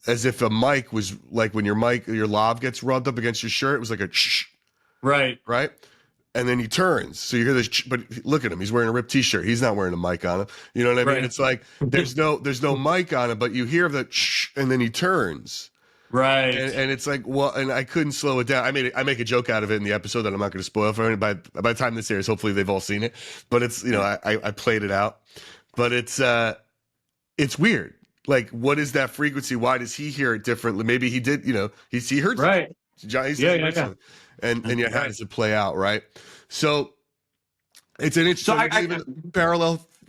as if a mic was like when your lav gets rubbed up against your shirt. It was like a shh. Right. And then he turns. So you hear this, but look at him. He's wearing a ripped t-shirt. He's not wearing a mic on him. You know what I mean? It's like there's no mic on him, but you hear the shh, and then he turns. Right. And it's like, well, and I couldn't slow it down. I make a joke out of it in the episode that I'm not going to spoil for anybody. By the time this airs, hopefully they've all seen it. But it's, I played it out. But it's weird. Like, what is that frequency? Why does he hear it differently? Maybe he did, he heard right. Yeah. And yet how does it play out, right? So it's an interesting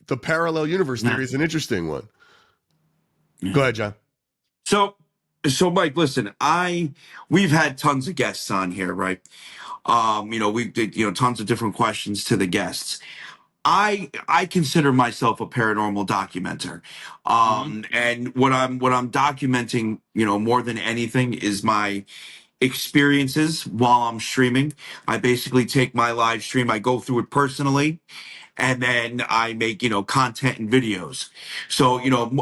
the parallel universe theory is an interesting one. Go ahead, John. So So, Mike, listen, we've had tons of guests on here, right? We did, tons of different questions to the guests. I consider myself a paranormal documenter. Hmm. And what I'm documenting, more than anything is my experiences while I'm streaming. I basically take my live stream, I go through it personally, and then I make, content and videos. So, I'm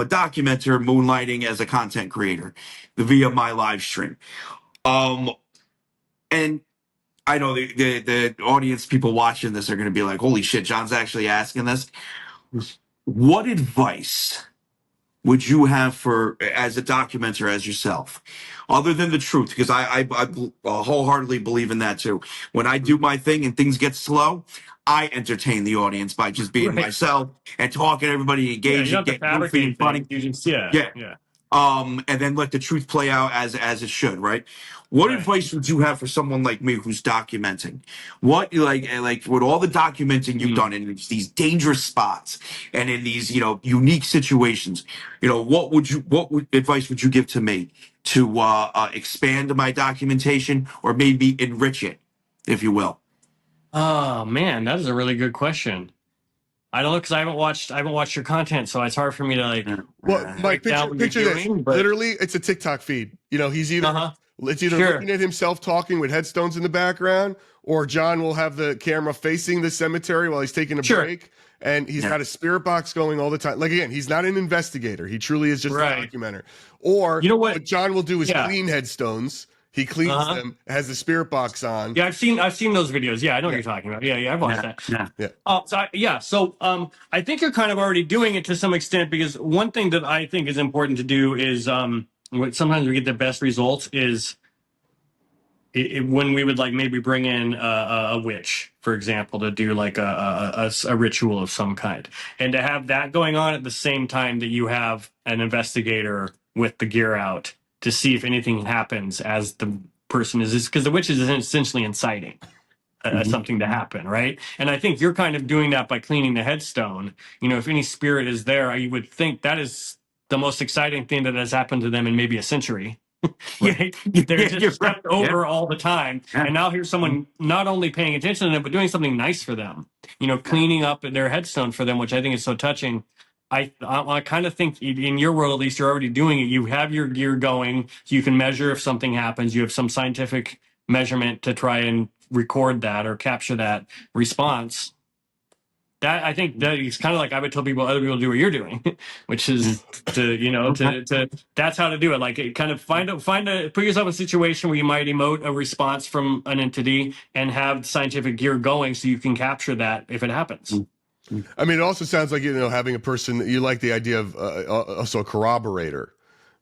a documenter moonlighting as a content creator via my live stream. Um, and I know the audience, people watching this are going to be like, holy shit, John's actually asking this. What advice would you have for as a documenter as yourself, other than the truth? Because I wholeheartedly believe in that too. When I do my thing and things get slow, I entertain the audience by just being Right. myself and talking, everybody Yeah, you engaging, don't have to getting goofy and fabricate things. funny. You just, yeah, Yeah. yeah. And then let the truth play out as it should, right? What Right. advice would you have for someone like me who's documenting? What like with all the documenting you've Mm. done in these dangerous spots and in these unique situations, what advice would you give to me to expand my documentation or maybe enrich it, if you will? Oh man, that is a really good question. I don't know because I haven't watched your content, so it's hard for me to like Well, Mike, break down what you're picture this. doing. But Literally, it's a TikTok feed. He's either uh-huh. it's either Sure. looking at himself talking with headstones in the background, or John will have the camera facing the cemetery while he's taking a Sure. break, and he's Yeah. got a spirit box going all the time. Like again, he's not an investigator. He truly is just a Right. documenter. Or You know what? John will do is Yeah. clean headstones. He cleans Uh-huh. them, has the spirit box on. Yeah, I've seen those videos. Yeah, I know what you're talking about. Yeah, I've watched that. Yeah. So I think you're kind of already doing it to some extent because one thing that I think is important to do is sometimes we get the best results is when we would like maybe bring in a witch, for example, to do like a ritual of some kind, and to have that going on at the same time that you have an investigator with the gear out to see if anything happens as the person is because the witch is essentially inciting something to happen, right? And I think you're kind of doing that by cleaning the headstone. If any spirit is there, I would think that is the most exciting thing that has happened to them in maybe a century. Right? They're Yeah, just you're right. stepped over all the time. Yeah. And now here's someone not only paying attention to them, but doing something nice for them, cleaning up their headstone for them, which I think is so touching. I kind of think in your world, at least you're already doing it. You have your gear going, so you can measure if something happens. You have some scientific measurement to try and record that or capture that response. That I think that is kind of like I would tell people other people do what you're doing, which is to that's how to do it. Like it kind of put yourself in a situation where you might emote a response from an entity and have scientific gear going so you can capture that if it happens. I mean, it also sounds like having a person you like the idea of also a corroborator,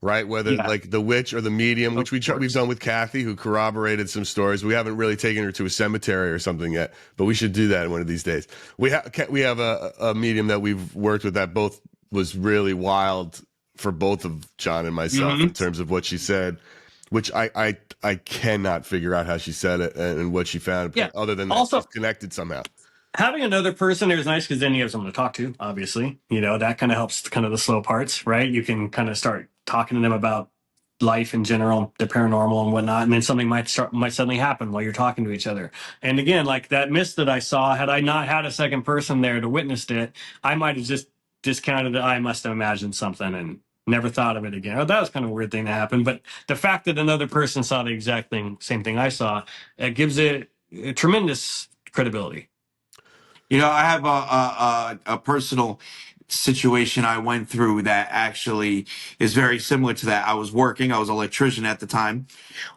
right? Whether like the witch or the medium, which we've done with Kathy, who corroborated some stories. We haven't really taken her to a cemetery or something yet, but we should do that one of these days. We have a medium that we've worked with that both was really wild for both of John and myself in terms of what she said, which I cannot figure out how she said it and what she found. Yeah. Other than that, Also, she's connected somehow. Having another person there is nice because then you have someone to talk to, obviously. That kind of helps kind of the slow parts, right? You can kind of start talking to them about life in general, the paranormal and whatnot, and then something might suddenly happen while you're talking to each other. And again, like that mist that I saw, had I not had a second person there to witness it, I might have just discounted it. I must have imagined something and never thought of it again. Oh, that was kind of a weird thing to happen. But the fact that another person saw the exact same thing I saw, it gives it a tremendous credibility. I have a personal situation I went through that actually is very similar to that. I was an electrician at the time.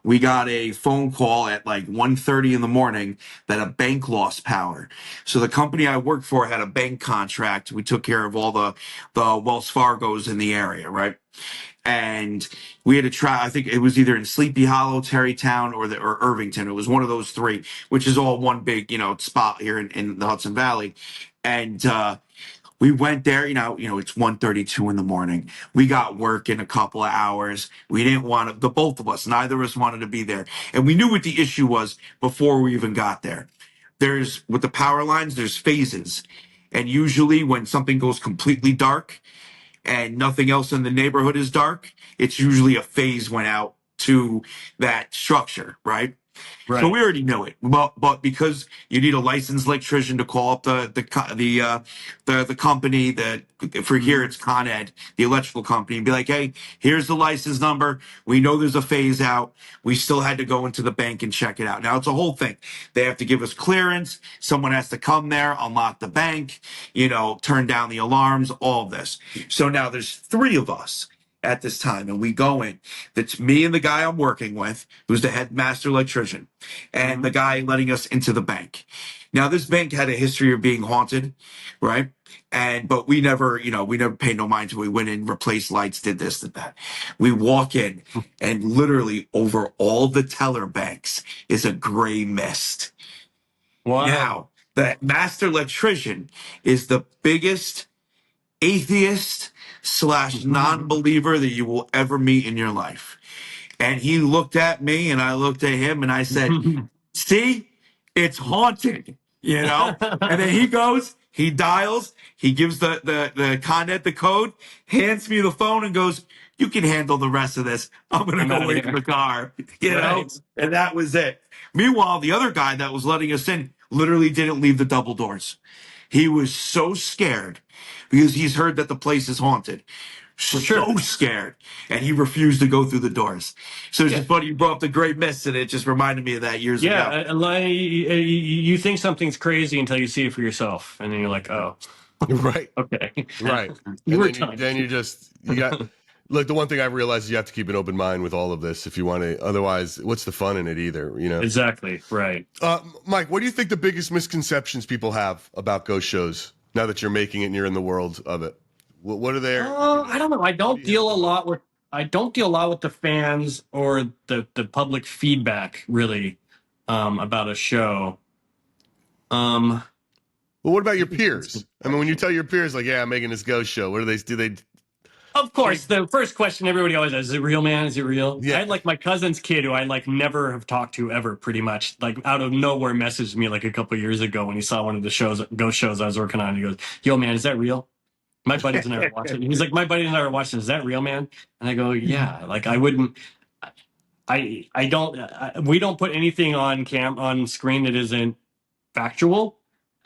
We got a phone call at like 1:30 in the morning that a bank lost power. So the company I worked for had a bank contract. We took care of all the Wells Fargos in the area, right? And we had to try. I think it was either in Sleepy Hollow, Terrytown, or Irvington. It was one of those three, which is all one big spot here in the Hudson Valley. And we went there. It's 1:32 in the morning. We got work in a couple of hours. We didn't want to. The both of us, neither of us wanted to be there, and we knew what the issue was before we even got there. With the power lines, there's phases, and usually when something goes completely dark and nothing else in the neighborhood is dark, it's usually a phase went out to that structure, right? So Right. we already knew it, but because you need a licensed electrician to call up the company that for here it's Con Ed, the electrical company, and be like, hey, here's the license number. We know there's a phase out. We still had to go into the bank and check it out. Now it's a whole thing. They have to give us clearance. Someone has to come there, unlock the bank, turn down the alarms, all of this. So now there's three of us at this time, and we go in. That's me and the guy I'm working with, who's the head master electrician, and the guy letting us into the bank. Now, this bank had a history of being haunted, right? But we never paid no mind to it. We went in, replaced lights, did this, did that. We walk in, and literally over all the teller banks is a gray mist. Wow. Now, the master electrician is the biggest atheist / non-believer that you will ever meet in your life. And he looked at me and I looked at him and I said, see, it's haunted, And then he goes, he dials, he gives the Con Ed the code, hands me the phone and goes, you can handle the rest of this. I'm going to go wait for the car, Right. And that was it. Meanwhile, the other guy that was letting us in literally didn't leave the double doors. He was so scared because he's heard that the place is haunted. So scared. And he refused to go through the doors. So it's just funny you brought up the Great Mist, and it just reminded me of that years ago. Yeah, you think something's crazy until you see it for yourself, and then you're like, oh, Right. okay. Right. Then you got. Look, the one thing I've realized is you have to keep an open mind with all of this if you want to. Otherwise, what's the fun in it either? Exactly. Right. Mike, what do you think the biggest misconceptions people have about ghost shows now that you're making it and you're in the world of it? What are there? I don't know. I don't deal a lot with the fans or the public feedback really about a show. Well, what about your peers? I mean, when you tell your peers, like, yeah, I'm making this ghost show, what do they do? Of course, the first question everybody always asks, is it real, man? Is it real? Yeah. I had my cousin's kid who I never have talked to ever, pretty much, out of nowhere messaged me a couple of years ago when he saw one of the ghost shows I was working on. He goes, yo, man, is that real? My buddies and I are watching. He's like, my buddies and I are watching. Is that real, man? And I go, yeah. I wouldn't. I don't. We don't put anything on screen that isn't factual.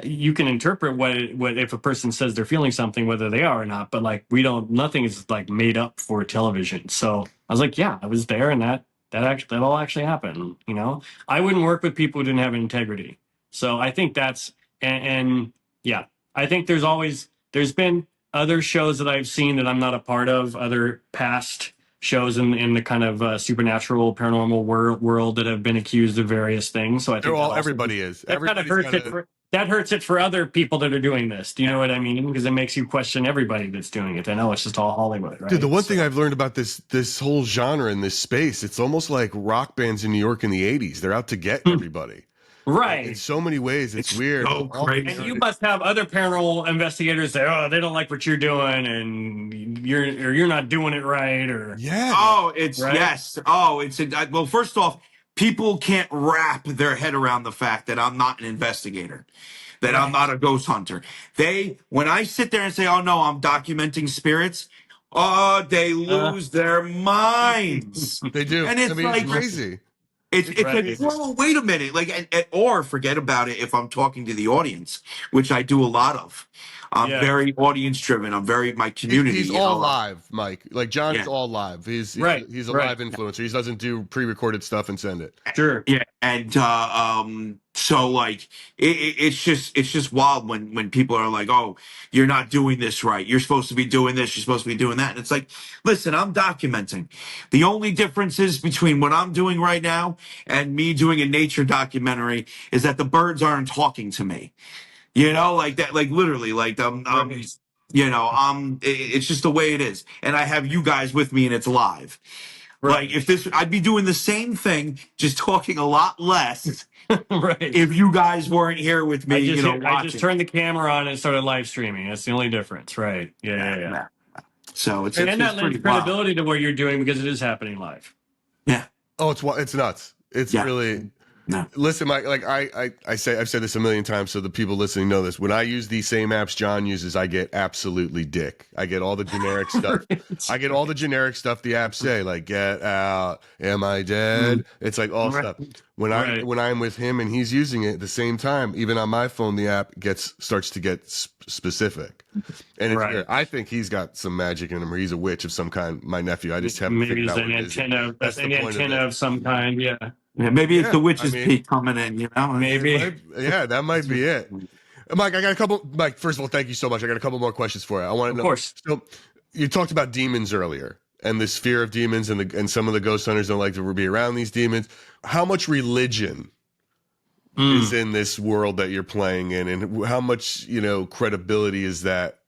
You can interpret what if a person says they're feeling something, whether they are or not. But we don't. Nothing is made up for television. So I was like, yeah, I was there, and that all actually happened. I wouldn't work with people who didn't have integrity. So I think that's and yeah, I think there's been other shows that I've seen that I'm not a part of, other past shows in the kind of supernatural paranormal world that have been accused of various things. So I think everybody is. That kind of hurts it for other people that are doing this. Do you know what I mean? Because it makes you question everybody that's doing it. I know it's just all Hollywood, right? Dude, the one thing I've learned about this whole genre in this space, it's almost like rock bands in New York in the 80s. They're out to get everybody. Right. In so many ways, it's weird. So crazy. And you must have other paranormal investigators say, "Oh, they don't like what you're doing, and you're not doing it right." Or yeah. Oh, it's right? yes. Oh, well. First off, people can't wrap their head around the fact that I'm not an investigator, that I'm not a ghost hunter. When I sit there and say, "Oh no, I'm documenting spirits," they lose their minds. They do, and it's it's crazy. It's like, whoa, wait a minute. Or forget about it if I'm talking to the audience, which I do a lot of. I'm very audience driven. My community. He's all live, Mike. John is all live. He's a live influencer. He doesn't do pre-recorded stuff and send it. Sure. Yeah. And so it's just wild when people are like, oh, you're not doing this right. You're supposed to be doing this. You're supposed to be doing that. And it's like, listen, I'm documenting. The only difference is between what I'm doing right now and me doing a nature documentary is that the birds aren't talking to me. Literally, it's just the way it is. And I have you guys with me and it's live. Right. I'd be doing the same thing, just talking a lot less. Right. If you guys weren't here with me, I just turned the camera on and started live streaming. That's the only difference. Right. Yeah. So it's that lends credibility wild to what you're doing because it is happening live. Yeah. Oh, it's nuts. It's really. No. Listen, Mike, like I've said this a million times, so the people listening know this. When I use these same apps John uses, I get absolutely dick. I get all the generic stuff. I get all the generic stuff the apps say, like "Get out," "Am I dead?" It's like all stuff. When I'm with him and he's using it at the same time, even on my phone, the app starts to get specific. And it's, I think he's got some magic in him, or he's a witch of some kind. My nephew, I just haven't Maybe figured it's out an what it is. antenna, That's the an point antenna of some kind. Yeah, Yeah, maybe it's the witch's peak coming in, you know? maybe. That might be it. Mike, I got a couple. Mike, first of all, thank you so much. I got a couple more questions for you. I want to know. Of course. So, you talked about demons earlier, and this fear of demons, and some of the ghost hunters don't like to be around these demons. How much religion is in this world that you're playing in, and how much credibility is that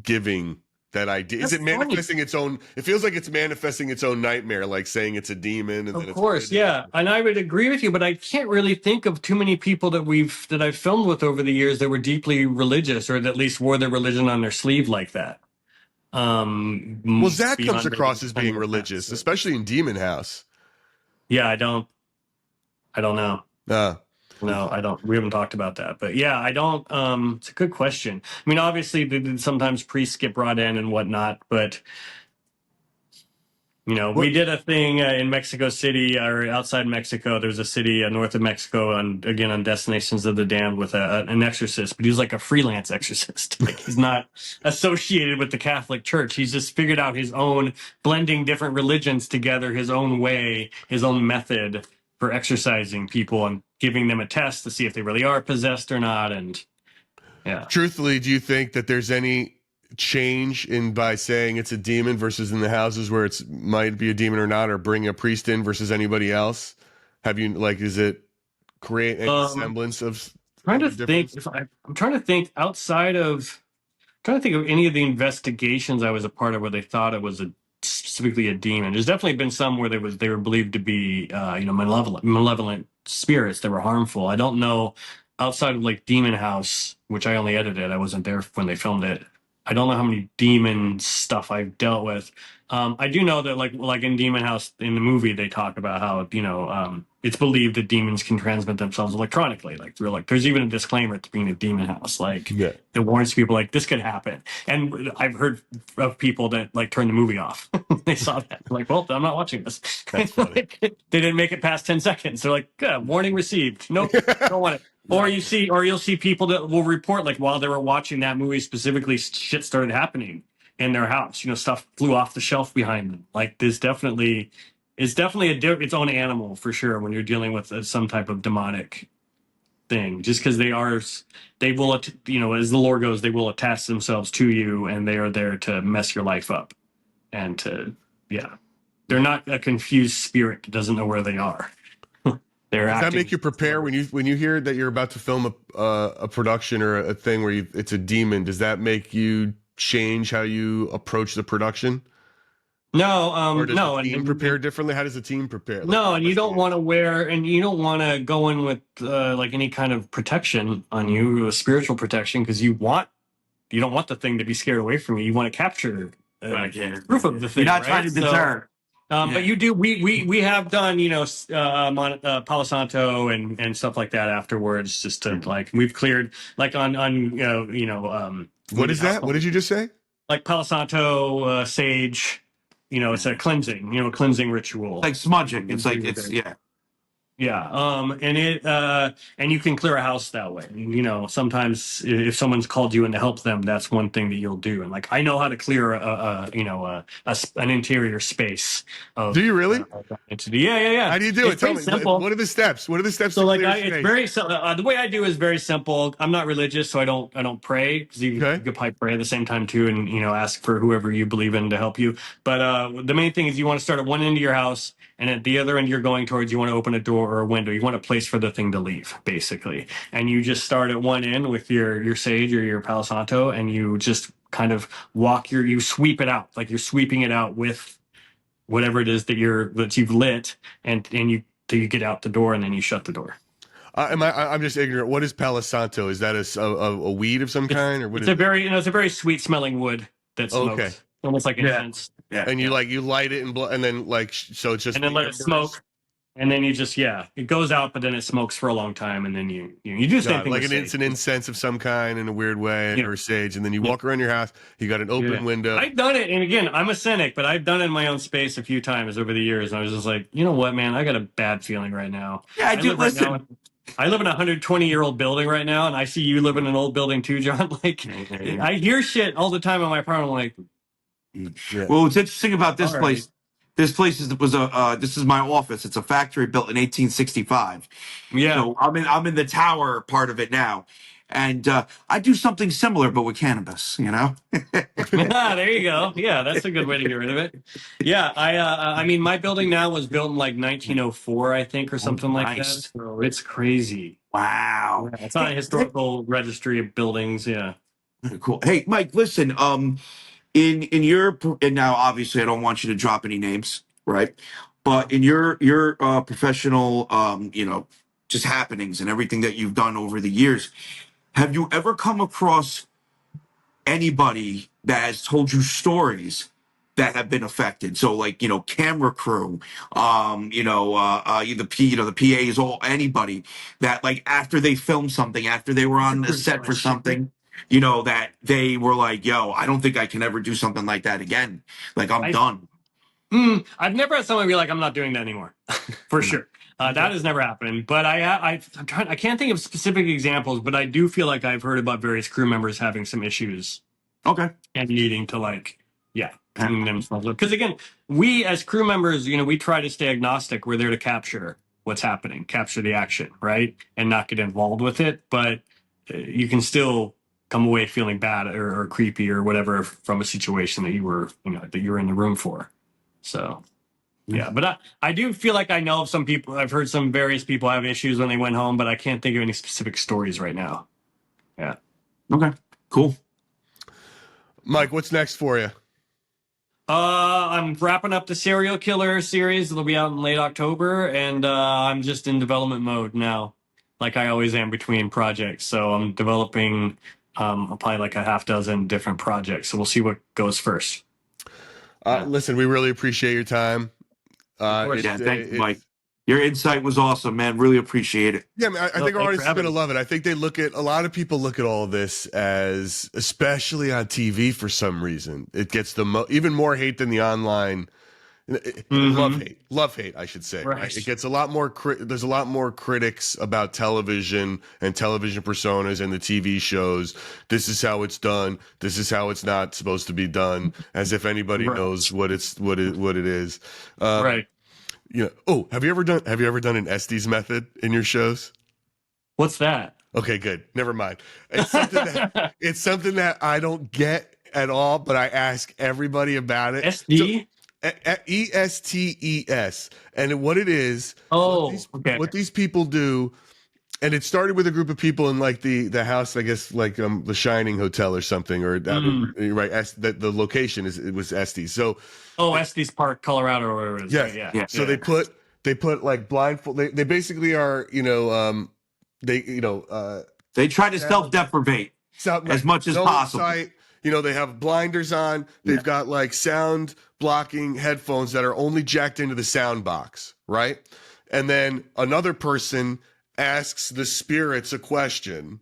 giving that idea? Is it manifesting its own? It feels like it's manifesting its own nightmare, like saying it's a demon. And of course, yeah, and I would agree with you, but I can't really think of too many people that I've filmed with over the years that were deeply religious, or that at least wore their religion on their sleeve like that. Well, Zak comes across as being religious, especially in Demon House. Yeah, I don't know. No, I don't. We haven't talked about that, but yeah, I don't. It's a good question. I mean, obviously, sometimes priests get brought in and whatnot, but we did a thing in Mexico City, or outside Mexico. There's a city north of Mexico, on Destinations of the Damned, with an exorcist, but he was like a freelance exorcist. Like, he's not associated with the Catholic Church. He's just figured out his own, blending different religions together, his own way, his own method for exorcising people and giving them a test to see if they really are possessed or not. And yeah, truthfully, do you think that there's any change in by saying it's a demon versus in the houses where it's might be a demon or not, or bring a priest in versus anybody else? Have you is it create any semblance of? I'm trying to think outside of. Trying to think of any of the investigations I was a part of where they thought it was specifically a demon. There's definitely been some where they were believed to be malevolent spirits that were harmful. I don't know, outside of like Demon House, which I only edited. I wasn't there when they filmed it. I don't know how many demon stuff I've dealt with. I do know that like in Demon House in the movie, they talk about how it's believed that demons can transmit themselves electronically. There's even a disclaimer to being a demon house, that warns people like this could happen. And I've heard of people that turn the movie off. They saw that, well, I'm not watching this. That's funny. They didn't make it past 10 seconds. They're like, good, warning received. Nope, don't want it. Or you'll see people that will report while they were watching that movie specifically, shit started happening in their house. Stuff flew off the shelf behind them. It's definitely its own animal for sure when you're dealing with some type of demonic thing. Just because they will, as the lore goes, they will attach themselves to you, and they are there to mess your life up, and they're not a confused spirit that doesn't know where they are. Does that make you prepare when you hear that you're about to film a production or a thing where it's a demon? Does that make you change how you approach the production? No, or does no. the team prepare differently? How does the team prepare? No, and you don't want to go in with any kind of protection on you, a spiritual protection, because you don't want the thing to be scared away from you. You want to capture proof of the thing. You're not trying to deter. But you do. We have done Palo Santo and stuff like that afterwards, just to we've cleared on what is that? What did you just say? Like Palo Santo sage. It's a cleansing, cleansing ritual. Like smudging. And you can clear a house that way. Sometimes if someone's called you in to help them, that's one thing that you'll do. And I know how to clear an interior space. Do you really? Yeah. How do you do it? Tell me. Simple. What are the steps? What are the steps? So it's very the way I do is very simple. I'm not religious, so I don't pray, because you could probably pray at the same time too, and ask for whoever you believe in to help you. But the main thing is you want to start at one end of your house, and at the other end you're going towards, you want to open a door or a window. You want a place for the thing to leave, basically. And you just start at one end with your sage or your Palo Santo, and you just kind of you sweep it out, like you're sweeping it out with whatever it is that you've lit, and you get out the door, and then you shut the door. I'm just ignorant. What is Palo Santo? Is that a weed of some kind, or what? It's a very sweet smelling wood that smokes. Okay. Almost like incense. Yeah. And you light it and then so it's just, and then let it smoke. And then you just, it goes out, but then it smokes for a long time, and then you do the same God, thing like with it's sage. an incense of some kind in a weird way, Yeah. or sage, and then you Yeah. walk around your house. You got an open Yeah. window. I've done it, and again, I'm a cynic, but I've done it in my own space a few times over the years. And I was just like, you know what, man, I got a bad feeling right now. Yeah, I I do. live right now. Listen. I live in a 120-year-old building right now, and I see you live in an old building too, John. Like, I hear shit all the time on my apartment. I'm like, Yeah. Well, what's interesting about all this right. place, this is my office. It's a factory built in 1865. Yeah. So I'm in the tower part of it now, and I do something similar, but with cannabis. There you go. Yeah, that's a good way to get rid of it. Yeah, I mean, my building now was built in like 1904, I think, or Oh, something like that. nice. So it's crazy. Yeah, Wow. it's on a historical registry of buildings. Yeah. Cool. Hey, Mike, listen. In your and now obviously I don't want you to drop any names, right? But in your professional, just happenings and everything that you've done over the years, have you ever come across anybody that has told you stories that have been affected? So like, camera crew, the PAs, all anybody that like after they filmed something, after they were That's a on the great set for question. something, that they were like, yo, I don't think I can ever do something like that again. Like I'm I done. I've never had someone be like, I'm not doing that anymore, for Mm. sure. That has never happened. But I'm trying. I can't think of specific examples, but I do feel like I've heard about various crew members having some issues Okay. and needing to Yeah. clean themselves up. Because again, we as crew members, we try to stay agnostic. We're there to capture what's happening, capture the action, right, and not get involved with it. But you can still come away feeling bad or creepy or whatever from a situation that you were in the room for. So. Yeah, but I do feel like I know of some people. I've heard some various people have issues when they went home, but I can't think of any specific stories right now. Yeah. Okay. Cool. Mike, what's next for you? I'm wrapping up the serial killer series. It'll be out in late October, and I'm just in development mode now, like I always am between projects. So I'm developing probably like a half dozen different projects. So we'll see what goes first. Listen, we really appreciate your time. course. Yeah. Thank you, Mike. Your insight was awesome, man. Really appreciate it. Yeah, I mean, I think our thanks audience for is going to having love it. I think a lot of people look at all of this as, especially on TV for some reason, it gets even more hate than the online. Love hate, I should say. Right. It gets a lot more. There's a lot more critics about television and television personas and the TV shows. This is how it's done. This is how it's not supposed to be done. As if anybody Right. knows what it is. Right. Oh, have you ever done an Estes method in your shows? What's that? Okay, good. Never mind. It's something that I don't get at all, but I ask everybody about it. SD? ESTES. And what it is, Okay. what these people do, and it started with a group of people in like the house, I guess, like the Shining Hotel or something, or right? The location was Estes. So Estes Park, Colorado, or whatever it is. yes, Right? Yeah. So they put like blindfold. They basically are They try to self-deprivate as much as possible. Sight, they have blinders on. They've got like sound blocking headphones that are only jacked into the sound box, right? And then another person asks the spirits a question,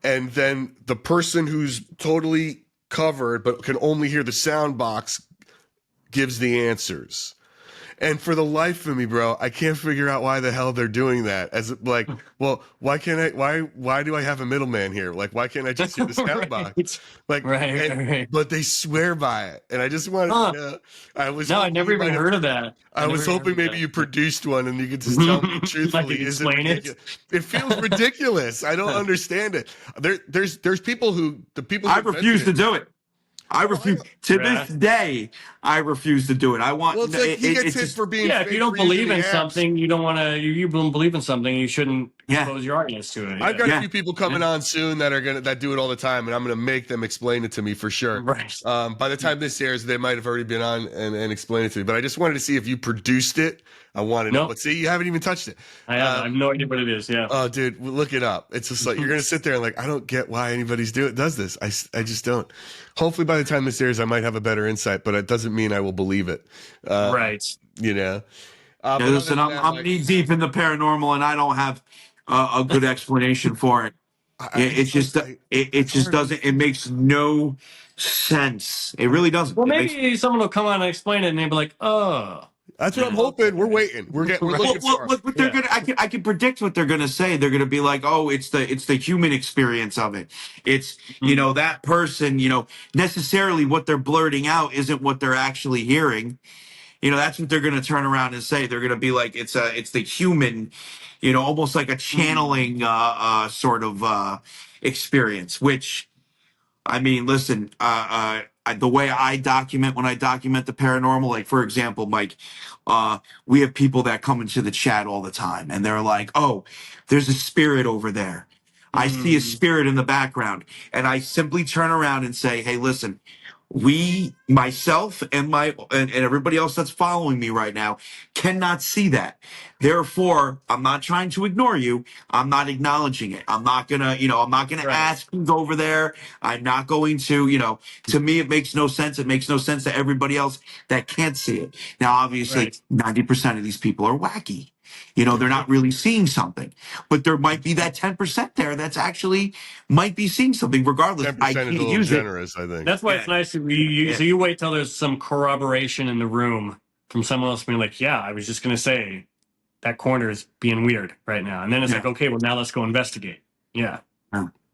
and then the person who's totally covered but can only hear the sound box gives the answers. And for the life of me, bro, I can't figure out why the hell they're doing that. As like, well, why can't I? Why do I have a middleman here? Like, why can't I just hear the sound box? Like, right. But they swear by it, and I just wanted to know. I never even heard of that. I was hoping maybe you produced one and you could just tell me truthfully. Is it ridiculous? It feels ridiculous. I don't understand it. There's people who I refuse to do it. I refuse to this day. I refuse to do it. I want. Well, it's like he gets hit for being. If you don't believe in something, you don't want to. You don't believe in something, you shouldn't expose your audience to it. I've got a few people coming on soon that do it all the time, and I'm gonna make them explain it to me for sure. Right. By the time this airs, they might have already been on and explained it to me. But I just wanted to see if you produced it. I want to know. But see, you haven't even touched it. I have no idea what it is. Yeah. Oh, dude, look it up. It's just like you're gonna sit there and like, I don't get why anybody's does this. I just don't. Hopefully, by the time this airs, I might have a better insight, but it doesn't mean I will believe it. Right. But Yeah, other listen, than I'm that, I'm like, knee deep in the paranormal, and I don't have a good explanation for it. It it's like, just it it's just hard. doesn't. It makes no sense. It really doesn't. Well, It makes maybe someone will come on and explain it, and they'll be like, "Oh, That's what I'm okay." hoping. We're waiting. We're Right. looking for. what they're gonna. I can predict what they're gonna say. They're gonna be like, oh, it's the human experience of it. It's that person. Necessarily what they're blurting out isn't what they're actually hearing. That's what they're going to turn around and say. They're going to be like, it's the human, almost like a channeling sort of experience. Which, I mean, listen, the way I document when I document the paranormal, like for example, Mike, we have people that come into the chat all the time, and they're like, "Oh, there's a spirit over there. I see a spirit in the background," and I simply turn around and say, "Hey, listen." Myself and and everybody else that's following me right now cannot see that. Therefore, I'm not trying to ignore you. I'm not acknowledging it. I'm not gonna Right. ask who's over there. I'm not going to, to me, it makes no sense. It makes no sense to everybody else that can't see it. Now, obviously, Right. 90% of these people are wacky. They're not really seeing something, but there might be that 10% there that's actually might be seeing something. Regardless, I 10% is a can't little use it. generous, I think. That's why it's Yeah. nice to you. Yeah. So you wait till there's some corroboration in the room from someone else being like, "Yeah, I was just gonna say that corner is being weird right now," and then it's Yeah. like, "Okay, well now let's go investigate." Yeah.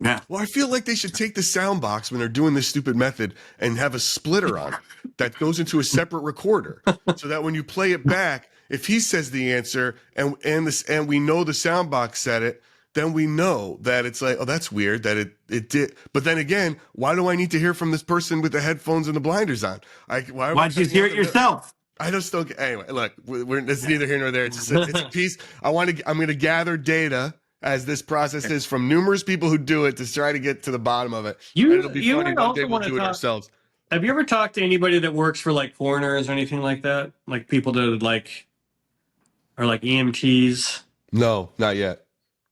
Yeah. Well, I feel like they should take the sound box when they're doing this stupid method and have a splitter on it that goes into a separate recorder, so that when you play it back, if he says the answer and we know the sound box said it, then we know that it's like, oh, that's weird that it did. But then again, why do I need to hear from this person with the headphones and the blinders on? Why Why don't you hear it yourself? I just don't. Anyway, look, it's neither here nor there. It's just it's a piece. I'm going to gather data as this process is from numerous people who do it to try to get to the bottom of it. And it'll be funny. might One day also we'll want to do it talk. ourselves. Have you ever talked to anybody that works for like coroners or anything like that? Like people that like are like EMTs? No, not yet.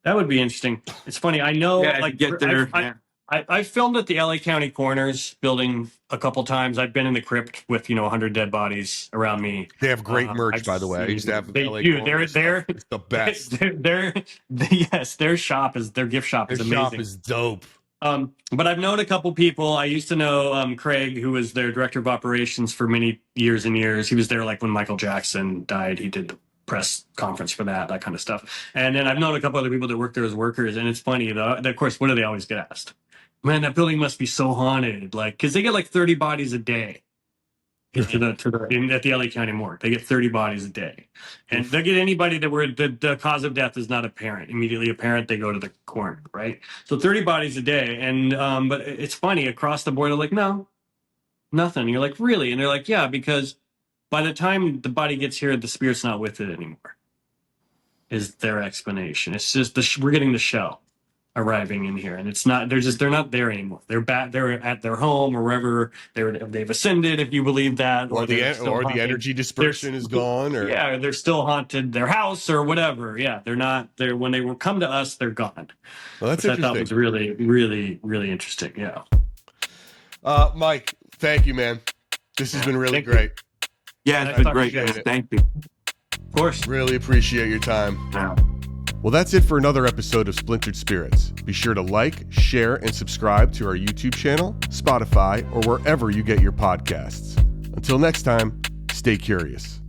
That would be interesting. It's funny. I know, Yeah, like, get there. Yeah. I filmed at the LA County Coroners building a couple times. I've been in the crypt with 100 dead bodies around me. They have great merch, I've by the way. I used to have They LA do. Corner They're stuff. It's the best. yes, their gift shop is Their amazing. shop is dope. But I've known a couple people. I used to know Craig, who was their director of operations for many years and years. He was there like when Michael Jackson died. He did the press conference for that kind of stuff. And then I've known a couple other people that work there as workers. And it's funny, though. Of course, what do they always get asked? Man, that building must be so haunted. Like, because they get like 30 bodies a day at the LA County morgue. They get 30 bodies a day, and they get anybody that the cause of death is not immediately apparent. They go to the coroner, right? So 30 bodies a day, and but it's funny across the board. They're like, no, nothing. And you're like, really? And they're like, yeah, because by the time the body gets here, the spirit's not with it anymore. Is their explanation? It's just we're getting the shell arriving in here, and it's not. They're not there anymore. They're back. They're at their home or wherever they've ascended, if you believe that, Or the energy dispersion is gone, or yeah, they're still haunted their house or whatever. Yeah, they're not there when they come to us. They're gone. Well, that's Which interesting. I thought was really, really, really interesting. Yeah. Mike, thank you, man. This has been really great. Yeah, it's been great. Thank you. Of course. Really appreciate your time. Yeah. Well, that's it for another episode of Splintered Spirits. Be sure to like, share, and subscribe to our YouTube channel, Spotify, or wherever you get your podcasts. Until next time, stay curious.